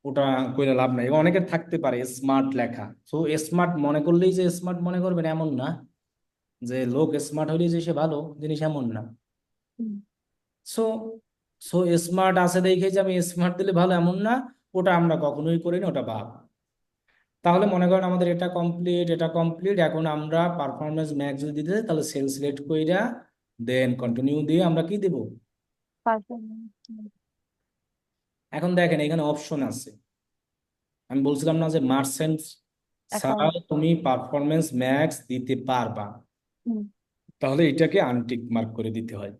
ওটা করে লাভ নাই। অনেকের থাকতে পারে স্মার্ট লেখা, তো স্মার্ট মনে করলেই যে স্মার্ট মনে করবেন এমন না, যে লোক স্মার্ট হলেই যে সে ভালো জিনিস এমন না। হুম। সো সো স্মার্ট আছে দেখে যে আমি স্মার্ট দিলে ভালো এমন না, ওটা আমরা কখনোই করি না, ওটা বাদ। তাহলে মনে করেন আমাদের এটা কমপ্লিট, এটা কমপ্লিট, এখন আমরা পারফরমেন্স ম্যাক্স যদি দিতে চাই, তাহলে সেল সিলেক্ট কইরা দেন কন্টিনিউ দিয়ে আমরা কি দেব। এখন দেখেন এখানে অপশন আছে, আমি বলছিলাম না যে মার্চেন্ট ছাড়াও অ্যাকাউন্ট। তুমি পারফরমেন্স ম্যাক্স দিতে পারবা, তাহলে এটাকে আনটিক মার্ক করে দিতে হয়,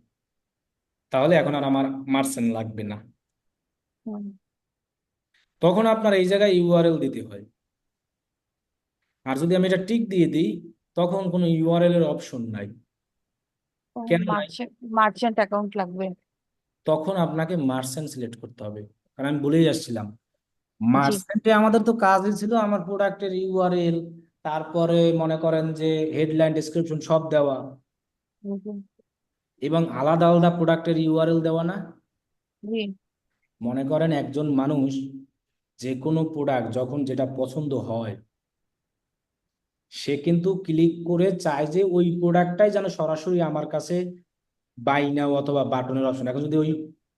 তাহলে এখন আর আমার মার্চেন্ট লাগবে না। তখন আপনার এই জায়গায় ইউআরএল দিতে হয়। আর যদি আমি এটা টিক দিয়ে দিই, তখন কোনো ইউআরএল এর অপশন নাই। কেন নাই? মার্চেন্ট অ্যাকাউন্ট লাগবে। তখন আপনাকে মার্চেন্ট সিলেক্ট করতে হবে, কারণ আমি বলেই আসছিলাম জি। মার্চেন্টে আমাদের তো কাজই ছিল আমার প্রোডাক্টের ইউআরএল, তারপরে মনে করেন যে হেডলাইন ডেসক্রিপশন সব দেওয়া, এবং আলাদা আলাদা প্রোডাক্টের ইউআরএল দেওয়া না। জি। মনে করেন একজন মানুষ যে কোনো প্রোডাক্ট যখন যেটা পছন্দ হয়, সে কিন্তু ক্লিক করে চায় যে ওই প্রোডাক্টটাই যেন সরাসরি আমার কাছে বাই নাও অথবা বাটনের অপশন। এখন যদি ওই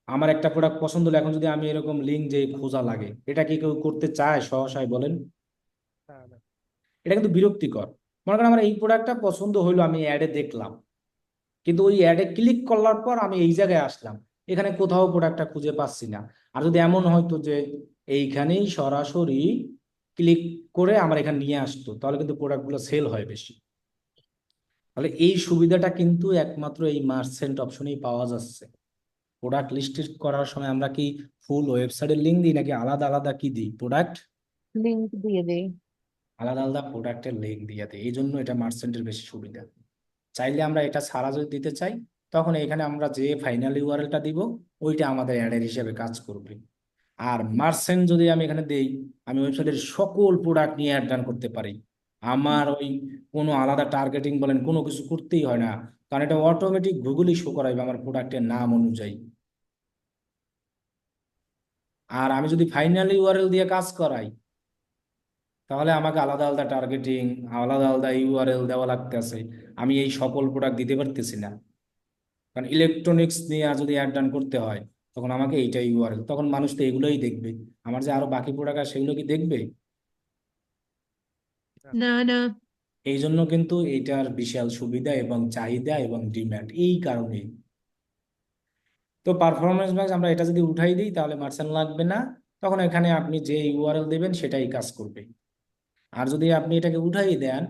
আমার একটা প্রোডাক্ট পছন্দ হলো, এখন যদি আমি এরকম লিঙ্ক যে খোঁজা লাগে, এটা কি কেউ করতে চায় সহসায় বলেন? না, না। এটা কিন্তু বিরক্তিকর। মনে করেন আমার এই প্রোডাক্টটা পছন্দ হইলো, আমি অ্যাডে দেখলাম, কিন্তু ওই অ্যাডে ক্লিক করার পর আমি এই জায়গায় আসলাম, এখানে কোথাও প্রোডাক্টটা খুঁজে পাচ্ছি না। আর যদি এমন হয়তো যে এইখানেই সরাসরি ক্লিক করে আমার এখানে নিয়ে আসতো, তাহলে কিন্তু প্রোডাক্টগুলো সেল হয় বেশি। তাহলে এই সুবিধাটা কিন্তু একমাত্র এই মার্চেন্ট অপশনেই পাওয়া যাচ্ছে। প্রোডাক্ট লিস্ট করার সময় আমরা কি ফুল ওয়েবসাইটের লিঙ্ক দিই নাকি আলাদা আলাদা কি দিই? প্রোডাক্ট লিংক দিয়ে দেই। আলাদা আলাদা প্রোডাক্টের লিঙ্ক দিয়ে দিই, এই জন্য এটা মার্চেন্টের বেশি সুবিধা। চাইলে আমরা এটা ছাড়া যদি দিতে চাই, তখন এখানে আমরা যে ফাইনাল ইউআরএলটা দিব, ওইটা আমাদের অ্যাডের হিসেবে কাজ করবে। আর মার্চেন্ট যদি আমি এখানে দেই, আমি ওয়েবসাইটের সকল প্রোডাক্ট নিয়ে অ্যাড রান করতে পারি। আমার ওই কোনো আলাদা টার্গেটিং বলেন কোনো কিছু করতেই হয় না, কারণ এটা অটোমেটিক গুগলই শো করাইবে আমার প্রোডাক্টের নাম অনুযায়ী। আর আমি যদি ফাইনাল ইউআরএল দিয়ে কাজ করাই, তাহলে আমাকে আলাদা আলাদা টার্গেটিং, আলাদা আলাদা ইউআরএল দেওয়া লাগতেছে, আমি এই সকল প্রোডাক্ট দিতে পারতেছি না। কারণ ইলেকট্রনিক্স নিয়ে যদি অ্যাড রান করতে হয়, তখন আমাকে এইটা ইউআরএল, তখন মানুষ তো এগুলোই দেখবে, আমার যে আরো বাকি প্রোডাক্ট আছে সেগুলো কি দেখবে? না না। এই জন্য কিন্তু এটার বিশাল সুবিধা এবং চাহিদা এবং ডিমান্ড এই কারণেই। তো পারফরমেন্স ম্যাক্স আমরা এটা যদি উঠাই দিই, তাহলে মার্চেন্ট লাগবে না, তখন এখানে আপনি যে ইউআরএল দেবেন সেটাই কাজ করবে। আর যদি আপনি এটাকে উঠাই দেন,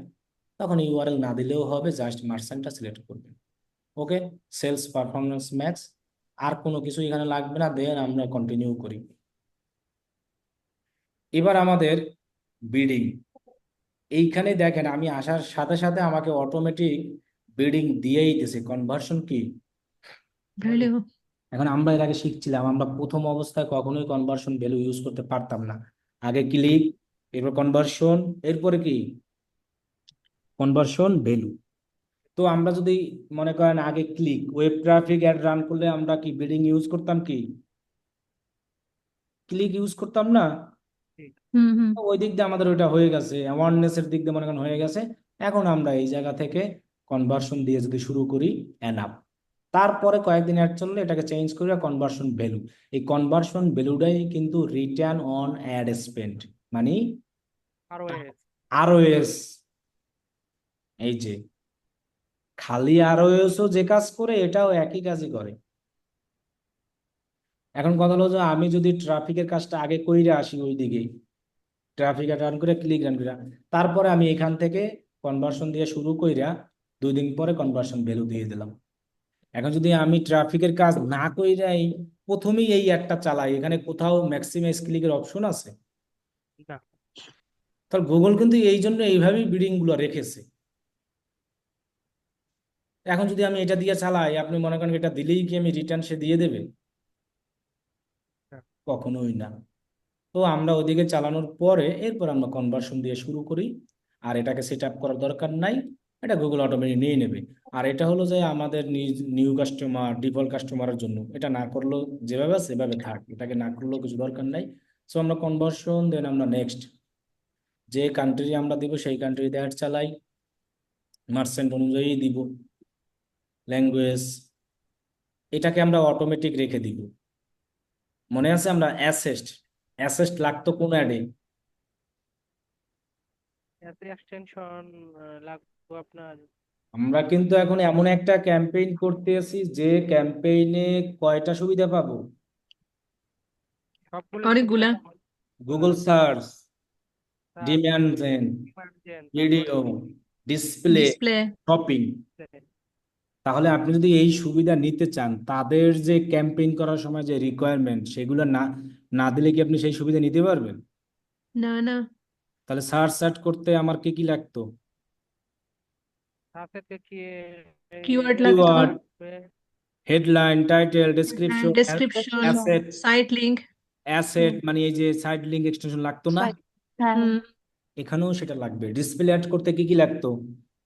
তখন ইউআরএল না দিলেও হবে, জাস্ট মার্চেন্টটা সিলেক্ট করবেন। ওকে, সেলস পারফরমেন্স ম্যাক্স, আর কোনো কিছু এখানে লাগবে না, দেন আমরা কন্টিনিউ করি। এবার আমাদের বিডিং, এইখানে দেখেন আমি আসার সাথে সাথে আমাকে অটোমেটিক বিডিং দিয়েই দিতেছে, কনভার্সন কি। ভ্যালু। এখন আমরা এর আগে শিখছিলাম, আমরা প্রথম অবস্থায় কখনোই কনভার্সন ভ্যালু ইউজ করতে পারতাম না। আগে ক্লিক, এরপর কনভার্সন, এরপরে কি কনভার্সন ভ্যালু। তো আমরা যদি মনে করেন আগে click, web traffic add run করলে আমরা কি বিডিং ইউজ করতাম, কি ক্লিক ইউজ করতাম না? ঠিক। হুম। তো ওই দিক দিয়ে আমাদের ওইটা হয়ে গেছে, অ্যাওয়ারনেস এর দিক দিয়ে মনে করেন হয়ে গেছে। এখন আমরা এই জায়গা থেকে কনভার্সন দিয়ে যদি শুরু করি, এনাফ। তারপরে কয়েকদিন অ্যাড চললে এটাকে চেঞ্জ করে কনভার্সন ভ্যালু। এই কনভার্সন ভ্যালুটাই কিন্তু রিটার্ন অন অ্যাড স্পেন্ড, মানে ROAS। আরওএস। এই যে খালি আরওএসও যে কাজ করে, এটাও একই কাজই করে। এখন কথা হলো যে আমি যদি ট্রাফিকের কাজটা আগে কইরে আসি ওই দিকেই, ট্রাফিক রান করে ক্লিক রান করে, তারপরে আমি এখান থেকে কনভার্সন দিয়ে শুরু কইরা 2 দিন পরে কনভার্সন ভ্যালু দিয়ে দিলাম। এখন যদি আমি ট্রাফিকের কাজ না কইরাই প্রথমেই এই একটা চালাই, এখানে কোথাও ম্যাক্সিমাইজ ক্লিকের অপশন আছে? না। তাহলে গুগল কিন্তু এই জন্য এইভাবেই বিডিং গুলো রেখেছে। এখন যদি আমি এটা দিয়ে চালাই, আপনি মনে করেন এটা দিলেই কি আমি রিটার্ন সে দিয়ে দেবে? না। কখনোই না। তো আমরা ওইদিকে চালানোর পরে এরপর আমরা কনভার্সন দিয়ে শুরু করি। আর এটাকে সেট আপ করার দরকার নাই, এটা গুগল অটোমেটিক নিয়ে নেবে। আর এটা হলো যে আমাদের নিউ কাস্টমার, ডিফল্ট কাস্টমারের জন্য, এটা না করলেও যেভাবে আছে সেভাবে থাক, এটাকে না করলেও কিছু দরকার নাই। সো আমরা কনভার্সন, দেন আমরা নেক্সট যে কান্ট্রি আমরা দিব সেই কান্ট্রিতে অ্যাড চালাই, মার্চেন্ট অনুযায়ী দিব, ল্যাঙ্গুয়েজ, এটাকে আমরা অটোমেটিক রেখে দিব। মনে আছে আমরা অ্যাসেস্ট লাগতো কোন অ্যাডে? এক্সটেনশন লাগবে আপনার আমরা কিন্তু এখন এমন একটা ক্যাম্পেইন করতেছি যে ক্যাম্পেইনে কয়টা সুবিধা পাবো? সবগুলো অনেকগুলা। Google search, demand gen, video, display, display. Shopping. তাহলে আপনি যদি এই সুবিধা নিতে চান, তাদের যে ক্যাম্পেইন করার সময় যে রিকোয়ারমেন্ট, সেগুলো না না দিলে কি আপনি সেই সুবিধা নিতে পারবেন? না না। তাহলে সার্চ করতে আমার কি কি লাগতো? কিওয়ার্ড লাগতো। Keyword, headline, title, description, description, asset. Site link. Asset মানে এই যে সাইড লিংক এক্সটেনশন লাগতো না? হ্যাঁ হুম। এখানেও সেটা লাগবে। ডিসপ্লে অ্যাড করতে কি কি লাগতো?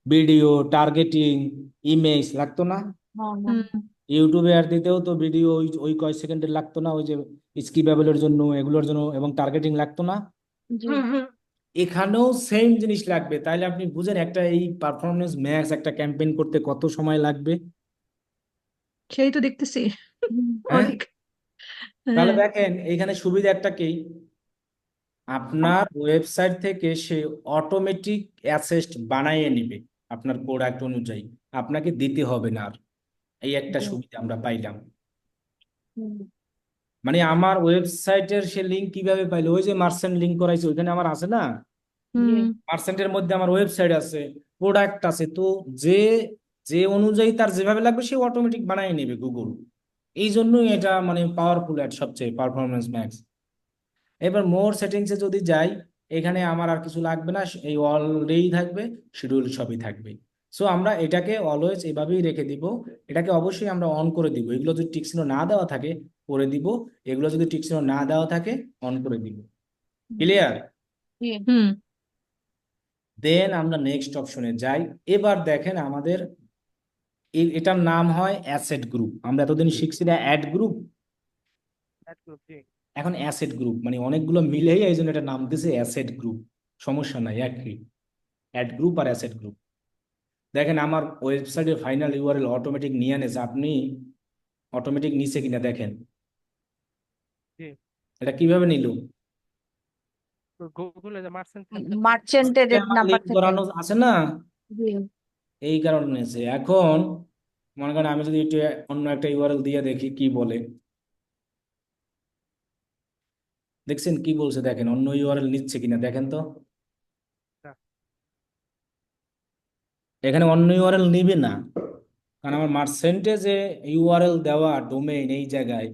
ভিডিও, টার্গেটিং, ইমেজ লাগতো না? হ্যাঁ হুম। ইউটিউবে অ্যাড দিতেও তো ভিডিও ওই ওই কয় সেকেন্ডের লাগতো না, ওই যে স্কিপেবলের জন্য, এগুলোর জন্য, এবং টার্গেটিং লাগতো না? জি হুম। এখানেও সেম জিনিস লাগবে। তাইলে আপনি বুঝেন একটা এই পারফরমেন্স ম্যাক্স একটা ক্যাম্পেইন করতে কত সময় লাগবে। সেই তো দেখতেছি হ্যাঁ, অনেক। তাহলে হ্যাঁ। দেখেন এইখানে সুবিধা একটা কি, আপনার ওয়েবসাইট থেকে সে অটোমেটিক অ্যাসেস্ট বানিয়ে নিবে আপনার প্রোডাক্ট অনুযায়ী, আপনাকে দিতে হবে না আর। এই একটা জি। সুবিধা আমরা পাইলাম। হুম। মানে আমার ওয়েবসাইটের সে লিঙ্ক কিভাবে পাইলো? ওই যে মার্চেন্ট লিঙ্ক করাইছে, ওইখানে আমার আছে না, জি হুম। মার্চেন্টের মধ্যে আমার ওয়েবসাইট আছে, প্রোডাক্ট আছে, তো যে যে অনুযায়ী তার যেভাবে লাগবে সে অটোমেটিক বানিয়ে নেবে গুগল। এই জন্যই এটা মানে পাওয়ারফুল অ্যাড, সবচেয়ে পারফরমেন্স ম্যাক্স। এবার মোর সেটিংসে যদি যাই, এখানে আমার আর কিছু লাগবে না, এই অলরেডি থাকবে, শিডিউল সবই থাকবে। সো আমরা এটাকে অলওয়েজ এভাবেই রেখে দিব। এটাকে অবশ্যই আমরা অন করে দিব। এগুলো যদি টিক চিহ্ন না দেওয়া থাকে করে দিব, এগুলো যদি টিক চিহ্ন না দেওয়া থাকে অন করে দিব। ক্লিয়ার? জি হুম। দেন আমরা নেক্সট অপশনে যাই। এবার দেখেন আমাদের এটার নাম হয় অ্যাসেট গ্রুপ। আমরা এতদিন শিখছি না অ্যাড গ্রুপ, এখন অ্যাসেট গ্রুপ মানে অনেকগুলো মিলেই এই জন্য এটা নাম দিয়েছে অ্যাসেট গ্রুপ। সমস্যা নাই, একই, অ্যাড গ্রুপ আর অ্যাসেট গ্রুপ। দেখেন আমার ওয়েবসাইটের ফাইনাল ইউআরএল অটোমেটিক নিয়ে নেছে, আপনি অটোমেটিক নিছে কিনা দেখেন। এটা কিভাবে নিল? গুগলে যে মার্চেন্টের আমার নাম্বার লিঙ্ক থেকে করানো আছে না, জি এই কারণে নিয়েছে। এখন মনে করেন আমি যদি একটু অন্য একটা ইউআরএল দিয়ে দেখি কি বলে, দেখছেন কি বলছে? দেখেন অন্য ইউআরএল নিচ্ছে কিনা দেখেন তো। এখানে অন্য ইউআরএল নিবে না, কারণ আমার মার্চেন্টে যে ইউআরএল দেওয়া ডোমেইন এই জায়গায়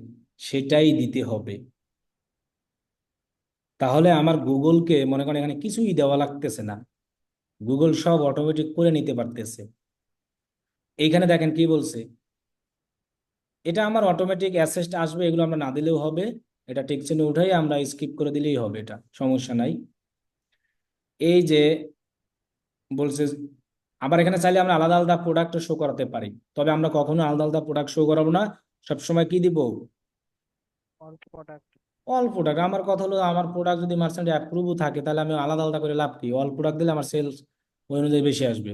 সেটাই দিতে হবে। তাহলে আমার গুগলকে মনে করেন এখানে কিছুই দেওয়া লাগতেছে না, গুগল সব অটোমেটিক করে নিতে পারতেছে। এইখানে দেখেন কি বলছে, এটা আমার অটোমেটিক অ্যাসেস্ট আসবে, এগুলো আমরা না দিলেও হবে, এটা টিক চিহ্ন উঠাই আমরা স্কিপ করে দিলেই হবে, এটা সমস্যা নাই। এই যে বলছে, আবার এখানে চাইলে আমরা আলাদা আলাদা প্রোডাক্ট শো করাতে পারি, তবে আমরা কখনো আলাদা আলাদা প্রোডাক্ট শো করাবো না, সবসময় কি দিব? All product. আমার কথা হলো আমার প্রোডাক্ট যদি মার্চেন্ট অ্যাপ্রুভ থাকে তাহলে আমি আলাদা আলাদা করে লাভ কি? অল প্রোডাক্ট দিলে আমার সেলস ওই অনুযায়ী বেশি আসবে,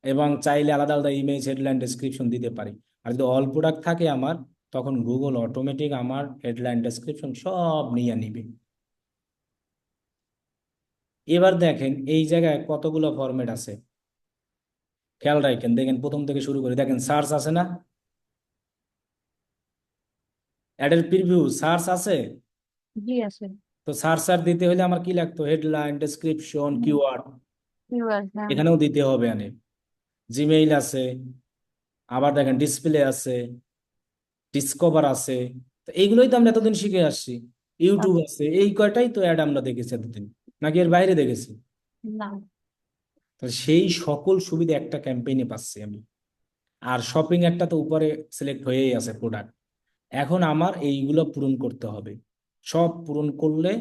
এবং চাইলে আলাদা আলাদা ইমেজ, হেডলাইন, ডেসক্রিপশন দিতে পারি। আর যদি অল প্রোডাক্ট থাকে আমার, তখন গুগল অটোমেটিক আমার হেডলাইন, ডেসক্রিপশন সব নিয়ে নিবে। এবার দেখেন এই জায়গায় কতগুলো ফরম্যাট আছে, খেয়াল রাখেন। দেখেন প্রথম থেকে শুরু করে দেখেন, সার্চ আছে না, অ্যাডের প্রিভিউ সার্চ আছে। জি আছে তো সার্চ আর দিতে হলে আমার কি লাগতো? হেডলাইন, ডেসক্রিপশন, কিওয়ার্ড, কিওয়ার্ড হ্যাঁ এখানেও দিতে হবে। আনে জিমেইল আছে, আবার দেখেন ডিসপ্লে আছে, ডিসকভার আছে। তো এইগুলোই তো আমরা এতদিন শিখে আসছি। ইউটিউব আছে, এই কয়টাই তো অ্যাড আমরা দেখেছি এতদিন, নাকি এর বাইরে দেখেছি? না তো সেই সকল সুবিধা একটা ক্যাম্পেইনে পাচ্ছি আমি। আর শপিং একটা তো উপরে সিলেক্ট হয়েই আছে প্রোডাক্ট। এখন আমার এইগুলো পূরণ করতে হবে, সব পূরণ করলে,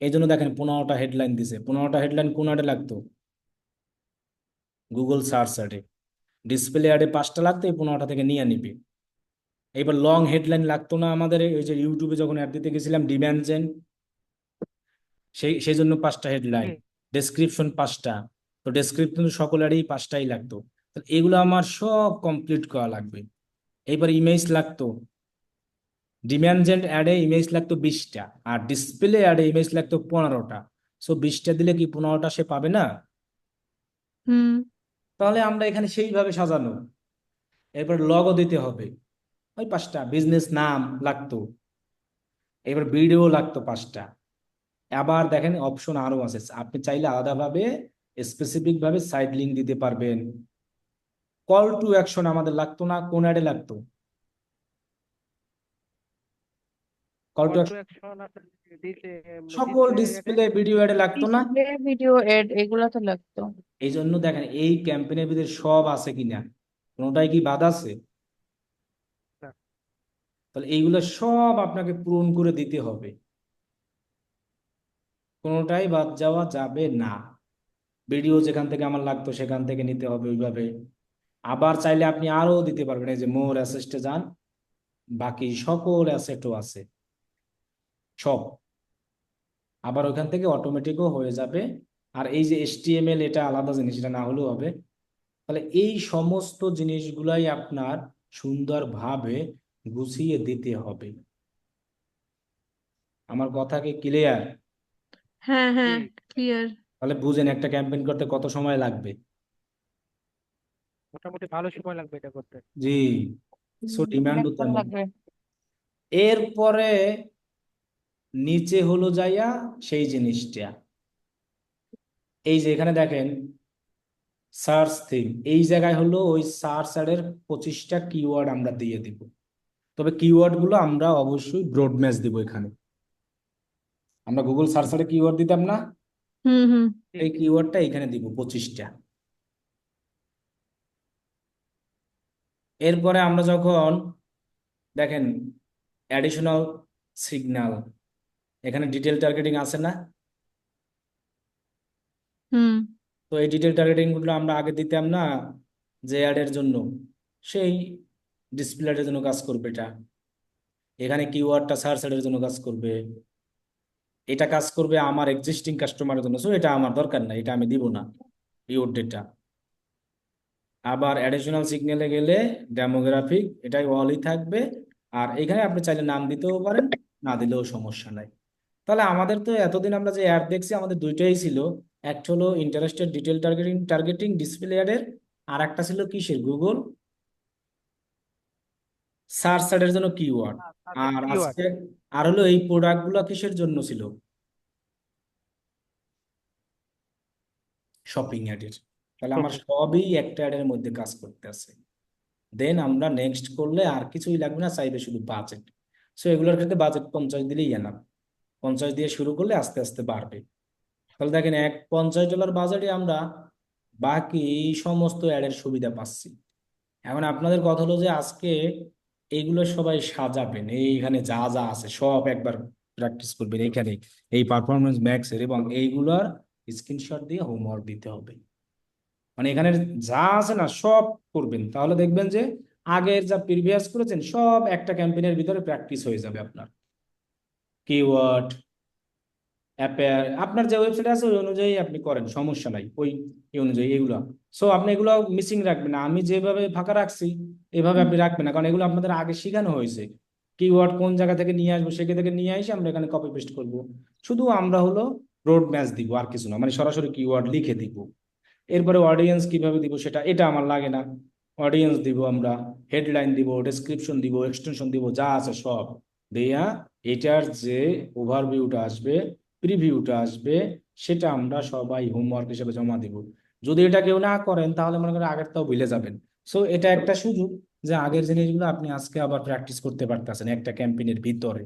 এই জন্য দেখেন 15টা হেডলাইন দিছে। 15টা হেডলাইন কোন অ্যাডে লাগতো? গুগল সার্চ অ্যাডে। ডিসপ্লে অ্যাডে 5টা লাগতো, এই 15টা থেকে নিয়ে নিবে। এবার লং হেডলাইন লাগতো না আমাদের, ওই যে ইউটিউবে যখন অ্যাড দিতে গেছিলাম ডিম্যান্ড জেন, সেই জন্য 5টা হেডলাইন, ডেসক্রিপশন 5টা। তো ডেসক্রিপশন সকল অ্যাডেই 5টাই লাগতো। তো এগুলো আমার সব কমপ্লিট করা লাগবে। এইবার ইমেজ লাগতো, ডিমান্ড জেন অ্যাডে ইমেজ লাগতো 20টা, আর ডিসপ্লে অ্যাডে ইমেজ লাগতো 15টা। সো 20টা দিলে কি 15টা সে পাবে না? হুম তাহলে আমরা এখানে সেইভাবে সাজানো। এরপর লগও দিতে হবে, ওই 5টা। বিজনেস নাম লাগতো, এবার ভিডিও লাগতো 5টা। আবার দেখেন অপশন আরো আছে, আপনি চাইলে আলাদাভাবে স্পেসিফিক ভাবে সাইড লিঙ্ক দিতে পারবেন। কল টু অ্যাকশন আমাদের লাগতো না, কোন অ্যাডে লাগতো? Call to call to action action আপনার সকল ডিসপ্লে ডিসপ্লে ভিডিও অ্যাডে লাগতো না। ডিসপ্লে ভিডিও এড এগুলা তো লাগতো। এই জন্য দেখেন এই ক্যাম্পেইনের ভিতরে সব আছে কিনা, কোনোটাই কি বাদ আছে? তাহলে এইগুলো সব আপনাকে পূরণ করে দিতে হবে, কোনোটাই বাদ যাওয়া যাবে না। ভিডিও যেখান থেকে আমার লাগতো সেখান থেকে নিতে হবে ওইভাবে। আবার চাইলে আপনি আরো দিতে পারবেন, এই যে মোর অ্যাসেটে যান, বাকি সকল অ্যাসেটও আছে সব। আবার ওইখান থেকে অটোমেটিকও হয়ে যাবে। আর এই যে HTML, এটা আলাদা জিনিস, এটা না হলেও হবে। তাহলে এই সমস্ত জিনিসগুলাই আপনার সুন্দরভাবে গুছিয়ে দিতে হবে। আমার কথা কি ক্লিয়ার? হ্যাঁ জি হ্যাঁ ক্লিয়ার। তাহলে বুঝেন একটা ক্যাম্পেইন করতে কত সময় লাগবে। মোটামুটি ভালো সময় লাগবে এটা করতে। জি, সো ডিমান্ডও অনেকক্ষণ তেমন। লাগবে। এরপরে নিচে হলো যাইয়া সেই জিনিসটা, এই যে এখানে দেখেন সার্চ থিম, এই জায়গায় হলো ওই সার্চ অ্যাডের 25টা কিওয়ার্ড আমরা দিয়ে দিব। তবে কিওয়ার্ড গুলো আমরা অবশ্যই ব্রড ম্যাচ দিব। এখানে আমরা গুগল সার্চ অ্যাডে কিওয়ার্ড দিতাম না, হুম হুম জি এই কিওয়ার্ডটা এখানে দিব 25টা। এরপরে আমরা যখন দেখেন অ্যাডিশনাল সিগন্যাল, এখানে ডিটেল টার্গেটিং আছে না? হুম তো এই ডিটেল টার্গেটিং গুলো আমরা আগে দিতাম না, যে অ্যাডের জন্য, সেই ডিসপ্লে অ্যাডের জন্য কাজ করবে এটা। এখানে কিওয়ার্ডটা সার্চ অ্যাডের জন্য কাজ করবে, এটা কাজ করবে আমার এক্সিস্টিং কাস্টমারের জন্য। সো এটা আমার দরকার নাই, এটা আমি দিব না ইউর ডেটা। আবার অ্যাডিশনাল সিগন্যালে গেলে ডেমোগ্রাফিক, এটাই অলই থাকবে। আর এখানে আপনি চাইলে নাম দিতেও পারেন, না দিলেও সমস্যা নাই। তাহলে আমাদের তো এতদিন আমরা যে অ্যাড দেখছি আমাদের দুইটাই ছিল, একটা হলো interested detail targeting targeting display অ্যাডের, আর একটা ছিল কিসের, গুগল সার্চ অ্যাডের জন্য কিওয়ার্ড। আর কিওয়ার্ড। আজকে আর হলো এই প্রোডাক্ট গুলো কিসের জন্য ছিল, শপিং অ্যাডের। তাহলে আমার সবই একটা অ্যাডের মধ্যে কাজ করতে আছে। দেন আমরা নেক্সট করলে আর কিছুই লাগবে না, চাইবে শুধু বাজেট। সো এগুলোর ক্ষেত্রে বাজেট 50 দিলেই এনাফ। 50 দিয়ে শুরু করলে আস্তে আস্তে বাড়বে। তাহলে দেখেন এক $50 বাজেটে আমরা বাকি সমস্ত অ্যাডের সুবিধা পাচ্ছি। এখন আপনাদের কথা হলো যে আজকে এইগুলো সবাই সাজাবেন, এইখানে যা যা আছে সব একবার প্র্যাকটিস করবেন এইখানে, এই পারফরমেন্স ম্যাক্সের, এবং এইগুলোর স্ক্রিনশট দিয়ে হোমওয়ার্ক দিতে হবে। মানে এখানে যা আছে না সব করবেন, তাহলে দেখবেন যে আগের যা প্রিভিয়াস করেছেন সব একটা ক্যাম্পেইনের ভিতরে প্র্যাকটিস হয়ে যাবে আপনার। কিওয়ার্ড, অ্যাপেয়ার, আপনার যে ওয়েবসাইট আছে ওই অনুযায়ী আপনি করেন, সমস্যা নাই, ওই এই অনুযায়ী এগুলো। সো আপনি এগুলো মিসিং রাখবেন না, আমি যেভাবে ফাঁকা রাখছি এভাবে আপনি রাখবেন না, কারণ এগুলো আপনাদের আগে শেখানো হয়েছে। কিওয়ার্ড কোন জায়গা থেকে নিয়ে আসবো, সেখান থেকে নিয়ে এসে আমরা এখানে কপি পেস্ট করব। শুধু আমরা হলো রোড ম্যাচ দিব, আর কিছু না, মানে সরাসরি কিওয়ার্ড লিখে দিব। এরপরে অডিয়েন্স কিভাবে দিব সেটা, এটা আমার লাগে না। অডিয়েন্স দিব আমরা, হেডলাইন দিব, ডেসক্রিপশন দিব, এক্সটেনশন দিব, যা আছে সব দেয়া। এটার যে ওভারভিউটা আসবে, প্রিভিউটা আসবে, সেটা আমরা সবাই হোমওয়ার্ক হিসেবে জমা দিব। যদি এটা কেউ না করেন তাহলে মনে করেন আগেরটাও ভুলে যাবেন। সো এটা একটা সুযোগ যে আগের জিনিসগুলো আপনি আজকে আবার প্র্যাকটিস করতে পারতেছেন একটা ক্যাম্পেইনের ভিতরে।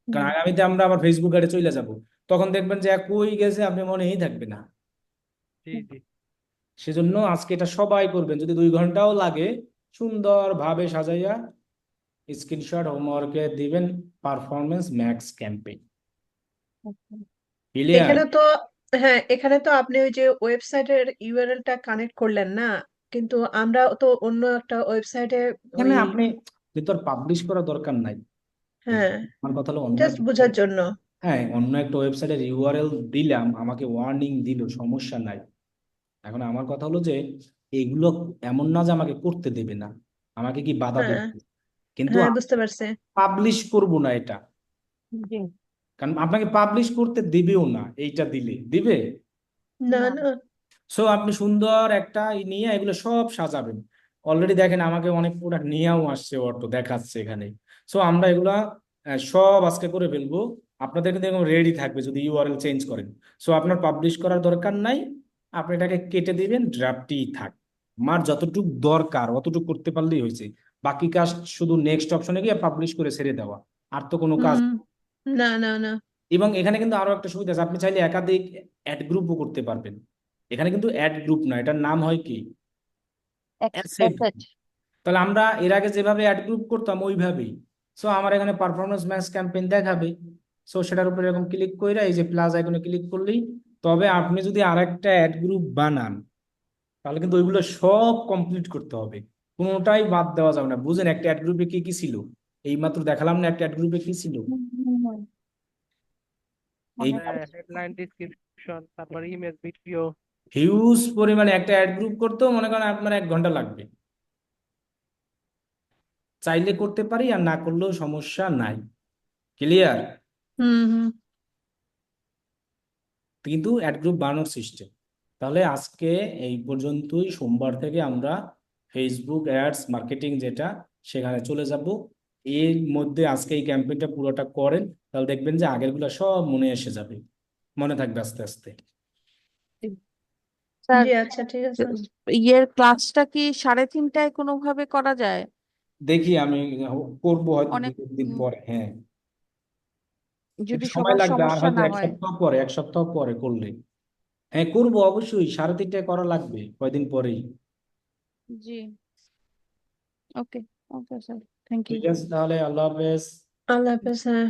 কারণ আগামীতে আমরা আবার ফেসবুক অ্যাডে চলে যাব, তখন দেখবেন যে কই গেছে আপনি মনেই থাকবে না। জি জি সেজন্য আজকে এটা সবাই করবেন, যদি 2 ঘন্টাও লাগে সুন্দরভাবে সাজাইয়া স্ক্রিনশট হোমওয়ার্কে দিবেন। Performance max campaign, clear? এখানে তো হ্যাঁ এখানে তো আপনি ওই যে ওয়েবসাইটের ইউআরএলটা কানেক্ট করলেন না, কিন্তু আমরা তো অন্য একটা ওয়েবসাইটে এখানে ওই আপনি কিন্তু আর পাবলিশ করা দরকার নাই। হ্যাঁ আমার কথা হলো অন্য জাস্ট একটা, বোঝার জন্য। হ্যাঁ অন্য একটা ওয়েবসাইটের ইউআরএল দিলাম, আমাকে ওয়ার্নিং দিল, সমস্যা নাই। এখন আমার কথা হলো যে এগুলো এমন না যে আমাকে করতে দেবে না, আমাকে কি বাধা হ্যাঁ দেবে? কিন্তু হ্যাঁ, বুঝতে পারছি। পাবলিশ করব না এটা, জি কারণ আপনাকে পাবলিশ করতে দিবেও না। এইটা দিবে। না, না না। সো আপনি সুন্দর একটা নিয়ে এগুলো সব সাজাবেন। অলরেডি দেখেন আমাকে অনেক প্রোডাক্ট নিয়েও আসছে, অটো দেখাচ্ছে এখানে। সো আমরা এগুলা সব আজকে করে ফেলবো। আপনাদের কিন্তু এরকম রেডি থাকবে যদি ইউআরএল চেঞ্জ করেন। সো আপনার পাবলিশ করার দরকার নাই, আপনি এটাকে কেটে দিবেন, ড্রাফটই থাক। আমার যতটুকু দরকার অতটুকু করতে পারলেই হয়েছে। বাকি কাজ শুধু নেক্সট অপশনে গিয়ে পাবলিশ করে ছেড়ে দেওয়া, আর তো কোনো কাজ। হুম। না, না, না। এবং এখানে কিন্তু আরো একটা সুবিধা আছে, আপনি চাইলে একাধিক অ্যাড গ্রুপও করতে পারবেন। এখানে কিন্তু অ্যাড গ্রুপ না, এটার নাম হয় কি, অ্যাসেট। অ্যাসেট তাহলে আমরা এর আগে যেভাবে অ্যাড গ্রুপ করতাম ওইভাবেই। সো আমার এখানে পারফরমেন্স ম্যাচ ক্যাম্পেইন দেখাবে। সো সেটার উপরে এরকম ক্লিক করে এই যে প্লাস আইকনে ক্লিক করলেই, তবে আপনি যদি আরেকটা অ্যাড গ্রুপ বানান তাহলে কিন্তু ওইগুলো সব কমপ্লিট করতে হবে, কোনোটাই বাদ দেওয়া যাবে না। বুঝেন একটা অ্যাড গ্রুপে কি কি ছিল? এইমাত্র দেখালাম না একটা অ্যাড গ্রুপে কি ছিল। এই মনে পড়ছে হেডলাইন, ডিসক্রিপশন, তারপর ইমেজ, ভিডিও। হিউজ পরিমাণে একটা অ্যাড গ্রুপ করতেও মনে করেন আপনার 1 ঘন্টা লাগবে। চাইলে করতে পারি, আর না করলেও সমস্যা নাই। ক্লিয়ার? হুম, হুম। কিন্তু অ্যাড গ্রুপ বানানোর সিস্টেম। তাহলে আজকে এই পর্যন্তই। সোমবার থেকে আমরা ফেসবুক অ্যাডস মার্কেটিং যেটা, সেখানে চলে যাব। এর মধ্যে আজকে এই ক্যাম্পেইনটা পুরোটা করেন, তাহলে দেখবেন যে আগেরগুলো সব মনে এসে যাবে, মনে থাকবে আস্তে আস্তে। স্যার জি, আচ্ছা, ঠিক আছে। ইয়ের ক্লাসটা কি 3:30টায় কোনোভাবে করা যায়? দেখি আমি করবো হয়তো অনেক 2 দিন উম, পরে। হ্যাঁ, যদি একটু সময় সবার লাগবে, আর সমস্যা হয়তো না এক হয়। সপ্তাহ পরে, 1 সপ্তাহ পরে করলে। হ্যাঁ করবো অবশ্যই, 3:30টায় করা লাগবে কয়দিন পরেই। জি ওকে ওকে স্যার থ্যাংক ইউ ঠিক আছে তাহলে, আল্লাহ হাফেজ। আল্লাহ হাফেজ। হ্যাঁ।